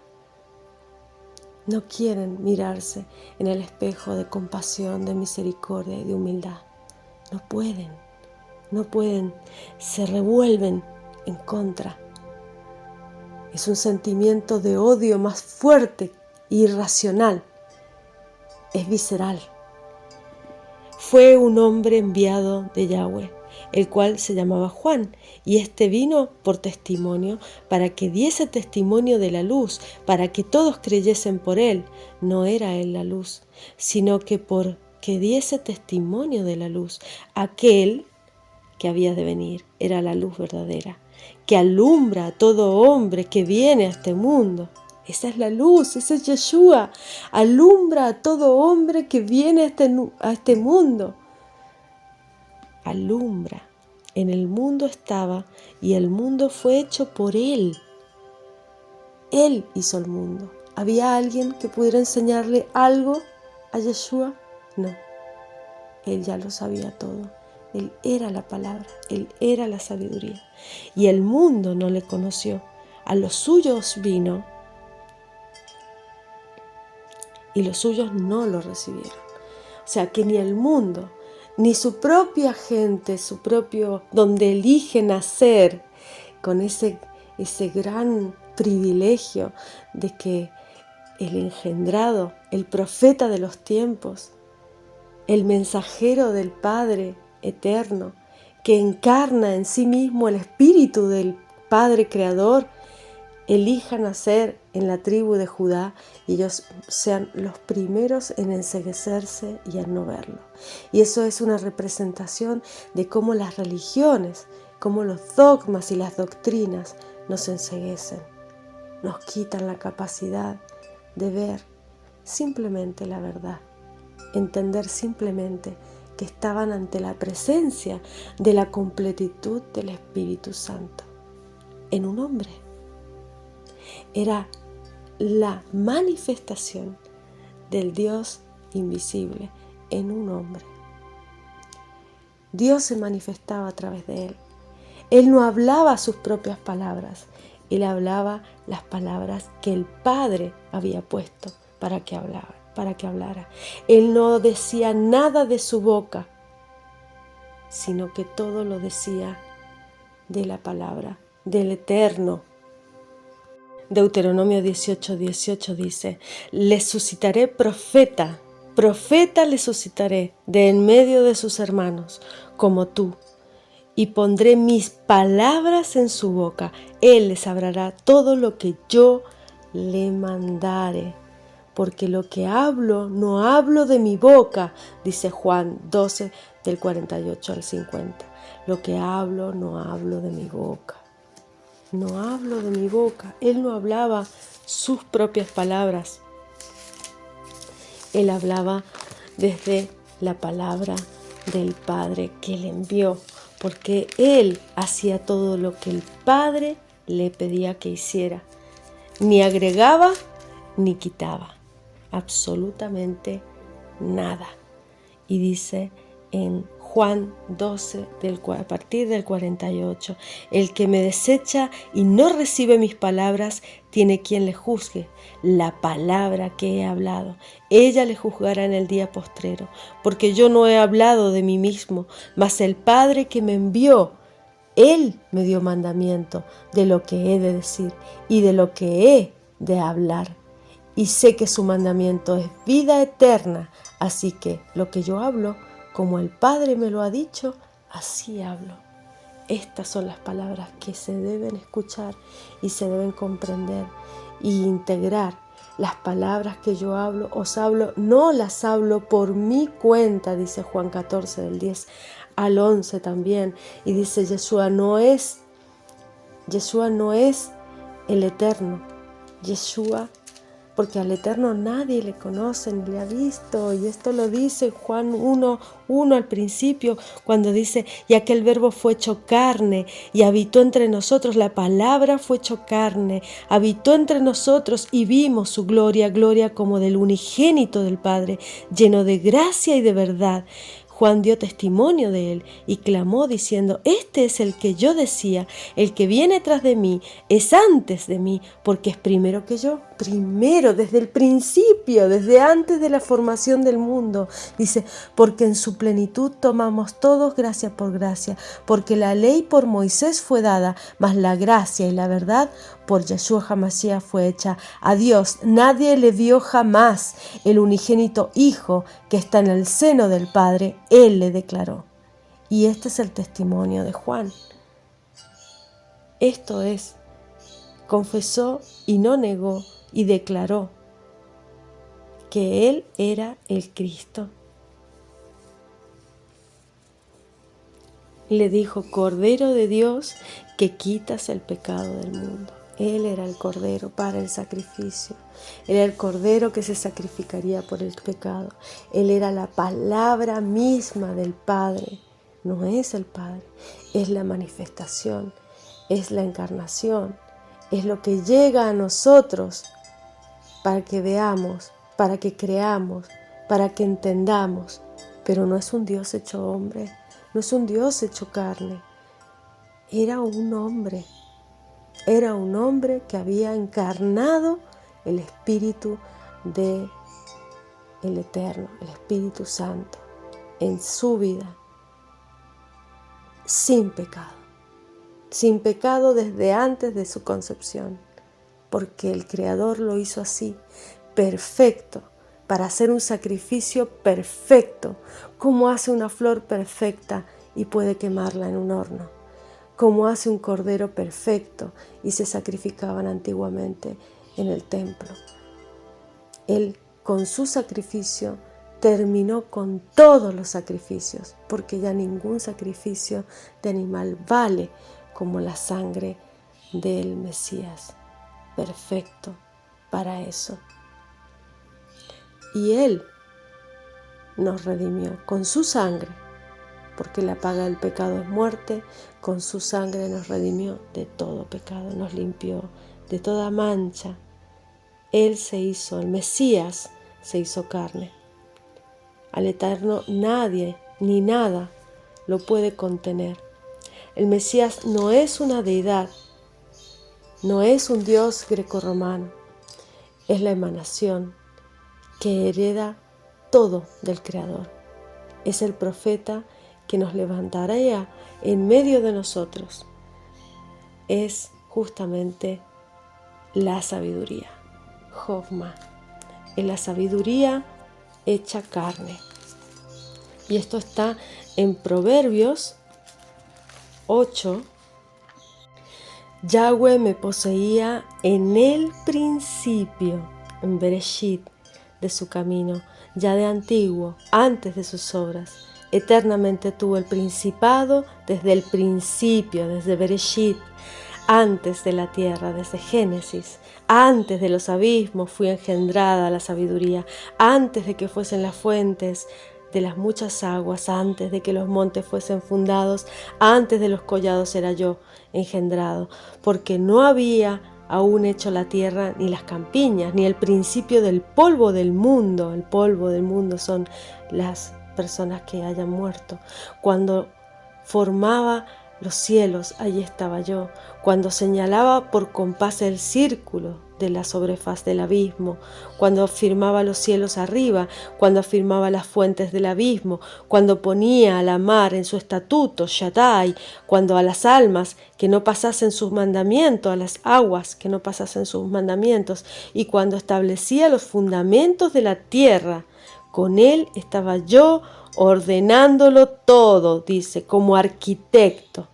No quieren mirarse en el espejo de compasión, de misericordia y de humildad. No pueden, se revuelven en contra. Es un sentimiento de odio más fuerte e irracional. Es visceral. Fue un hombre enviado de Yahweh, el cual se llamaba Juan, y este vino por testimonio, para que diese testimonio de la luz, para que todos creyesen por él. No era él la luz, sino que porque diese testimonio de la luz. Aquel que había de venir era la luz verdadera, que alumbra a todo hombre que viene a este mundo. Esa es la luz, ese es Yeshua. Alumbra a todo hombre que viene a este mundo. Alumbra. En el mundo estaba y el mundo fue hecho por Él. Él hizo el mundo. ¿Había alguien que pudiera enseñarle algo a Yeshua? No. Él ya lo sabía todo. Él era la palabra, Él era la sabiduría. Y el mundo no le conoció. A los suyos vino y los suyos no lo recibieron. O sea que ni el mundo, ni su propia gente, donde elige nacer, con ese gran privilegio de que el engendrado, el profeta de los tiempos, el mensajero del Padre eterno, que encarna en sí mismo el espíritu del Padre Creador, elija nacer en la tribu de Judá y ellos sean los primeros en enceguecerse y en no verlo. Y eso es una representación de cómo las religiones, cómo los dogmas y las doctrinas nos enceguecen, nos quitan la capacidad de ver simplemente la verdad, entender simplemente que estaban ante la presencia de la completitud del Espíritu Santo en un hombre. Era la manifestación del Dios invisible en un hombre. Dios se manifestaba a través de él. Él no hablaba sus propias palabras, él hablaba las palabras que el Padre había puesto para que hablara. Él no decía nada de su boca, sino que todo lo decía de la palabra del Eterno. Deuteronomio 18:18 dice: le suscitaré profeta le suscitaré de en medio de sus hermanos, como tú, y pondré mis palabras en su boca. Él les hablará todo lo que yo le mandare. Porque lo que hablo, no hablo de mi boca, dice Juan 12, del 48 al 50. Lo que hablo, no hablo de mi boca. No hablo de mi boca. Él no hablaba sus propias palabras. Él hablaba desde la palabra del Padre que le envió, porque Él hacía todo lo que el Padre le pedía que hiciera. Ni agregaba ni quitaba. Absolutamente nada. Y dice en Juan 12, a partir del 48, el que me desecha y no recibe mis palabras, tiene quien le juzgue. La palabra que he hablado, ella le juzgará en el día postrero, porque yo no he hablado de mí mismo, mas el Padre que me envió, Él me dio mandamiento de lo que he de decir y de lo que he de hablar. Y sé que su mandamiento es vida eterna, así que lo que yo hablo, como el Padre me lo ha dicho, así hablo. Estas son las palabras que se deben escuchar y se deben comprender y integrar. Las palabras que yo hablo, os hablo, no las hablo por mi cuenta, dice Juan 14, del 10 al 11 también. Y dice, Yeshua no es el eterno. Yeshua, porque al Eterno nadie le conoce ni le ha visto. Y esto lo dice Juan 1 al principio, cuando dice, y aquel verbo fue hecho carne y habitó entre nosotros. La palabra fue hecho carne, habitó entre nosotros y vimos su gloria, gloria como del unigénito del Padre, lleno de gracia y de verdad. Juan dio testimonio de él y clamó diciendo, este es el que yo decía, el que viene tras de mí es antes de mí, porque es primero que yo. Primero, desde el principio, desde antes de la formación del mundo. Dice, porque en su plenitud tomamos todos gracia por gracia, porque la ley por Moisés fue dada, mas la gracia y la verdad por Yeshua HaMashiach fue hecha. A Dios nadie le vio jamás. El unigénito Hijo que está en el seno del Padre, Él le declaró. Y este es el testimonio de Juan. Esto es, confesó y no negó y declaró que Él era el Cristo. Le dijo, Cordero de Dios que quitas el pecado del mundo. Él era el Cordero para el sacrificio. Él era el Cordero que se sacrificaría por el pecado. Él era la palabra misma del Padre. No es el Padre, es la manifestación, es la encarnación, es lo que llega a nosotros para que veamos, para que creamos, para que entendamos. Pero no es un Dios hecho hombre, no es un Dios hecho carne. Era un hombre que había encarnado el Espíritu del Eterno, el Espíritu Santo, en su vida, sin pecado desde antes de su concepción, porque el Creador lo hizo así, perfecto, para hacer un sacrificio perfecto, como hace una flor perfecta y puede quemarla en un horno, como hace un cordero perfecto y se sacrificaban antiguamente en el templo. Él, con su sacrificio, terminó con todos los sacrificios, porque ya ningún sacrificio de animal vale como la sangre del Mesías, perfecto para eso. Y Él nos redimió con su sangre, porque la paga del pecado es muerte. Con su sangre nos redimió de todo pecado, nos limpió de toda mancha. Él se hizo, el Mesías se hizo carne. Al Eterno nadie ni nada lo puede contener. El Mesías no es una deidad, no es un Dios grecorromano, es la emanación que hereda todo del Creador. Es el profeta que nos levantará en medio de nosotros. Es justamente la sabiduría, Jochma, es la sabiduría hecha carne. Y esto está en Proverbios 8, Yahweh me poseía en el principio, en Bereshit, de su camino, ya de antiguo, antes de sus obras. Eternamente tuvo el principado desde el principio, desde Bereshit, antes de la tierra, desde Génesis. Antes de los abismos fui engendrada la sabiduría, antes de que fuesen las fuentes de las muchas aguas, antes de que los montes fuesen fundados, antes de los collados era yo engendrado, porque no había aún hecho la tierra ni las campiñas, ni el principio del polvo del mundo. El polvo del mundo son las personas que hayan muerto. Cuando formaba los cielos, allí estaba yo. Cuando señalaba por compás el círculo de la sobrefaz del abismo, cuando afirmaba los cielos arriba, cuando afirmaba las fuentes del abismo, cuando ponía a la mar en su estatuto, Shaddai, cuando a las almas que no pasasen sus mandamientos, a las aguas que no pasasen sus mandamientos, y cuando establecía los fundamentos de la tierra, con él estaba yo ordenándolo todo, dice, como arquitecto.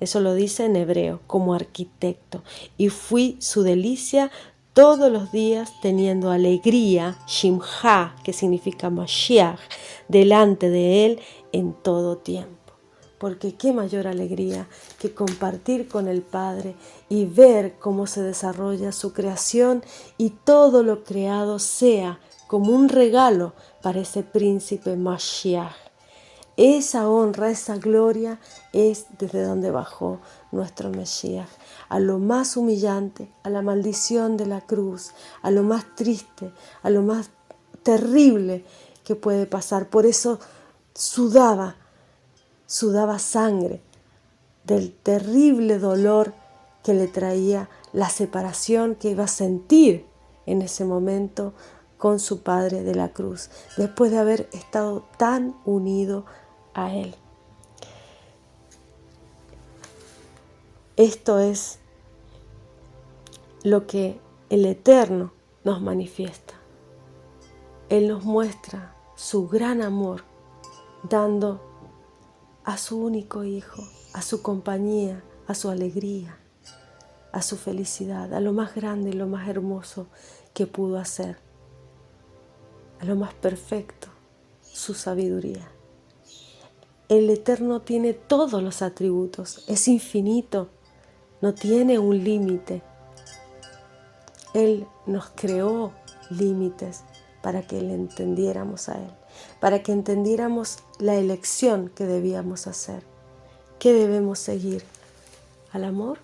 Eso lo dice en hebreo, como arquitecto. Y fui su delicia todos los días, teniendo alegría, Shimha, que significa Mashiach, delante de él en todo tiempo. Porque qué mayor alegría que compartir con el Padre y ver cómo se desarrolla su creación y todo lo creado sea como un regalo para ese príncipe Mashiach. Esa honra, esa gloria es desde donde bajó nuestro Mesías, a lo más humillante, a la maldición de la cruz, a lo más triste, a lo más terrible que puede pasar. Por eso sudaba sangre del terrible dolor que le traía la separación que iba a sentir en ese momento con su Padre de la cruz, después de haber estado tan unido a Él. Esto es lo que el Eterno nos manifiesta. Él nos muestra su gran amor, dando a su único Hijo, a su compañía, a su alegría, a su felicidad, a lo más grande y lo más hermoso que pudo hacer, a lo más perfecto, su sabiduría. El Eterno tiene todos los atributos, es infinito, no tiene un límite. Él nos creó límites para que le entendiéramos a Él, para que entendiéramos la elección que debíamos hacer. ¿Qué debemos seguir? ¿Al amor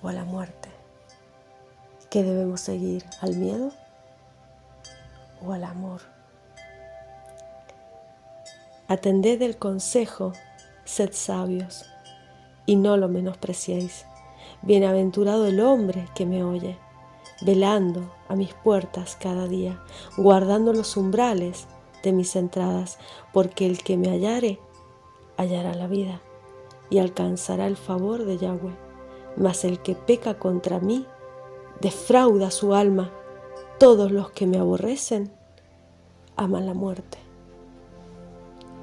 o a la muerte? ¿Qué debemos seguir? ¿Al miedo o al amor? Atended el consejo, sed sabios, y no lo menospreciéis. Bienaventurado el hombre que me oye, velando a mis puertas cada día, guardando los umbrales de mis entradas, porque el que me hallare, hallará la vida, y alcanzará el favor de Yahweh. Mas el que peca contra mí, defrauda su alma. Todos los que me aborrecen, aman la muerte.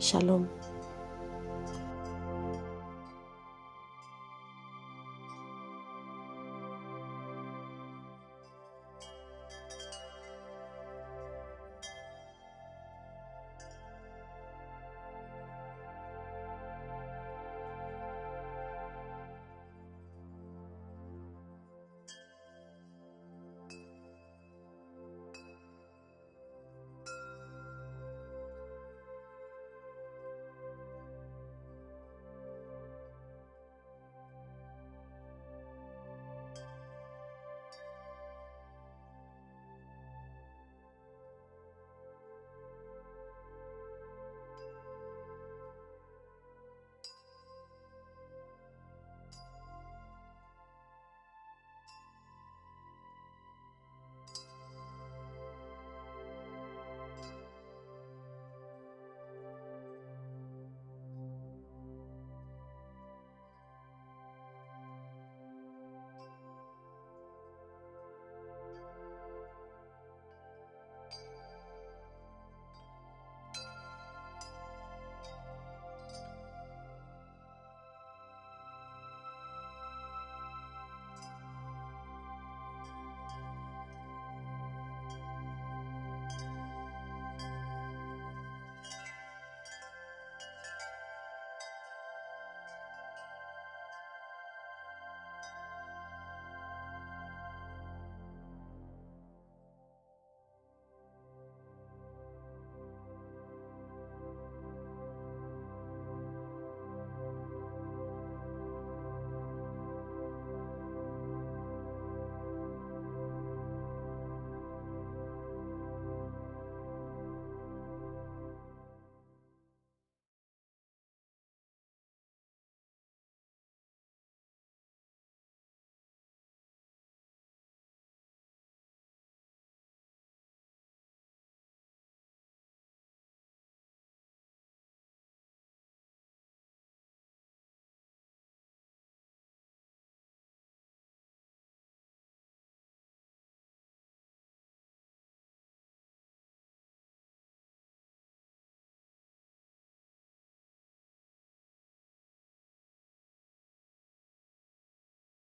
Shalom.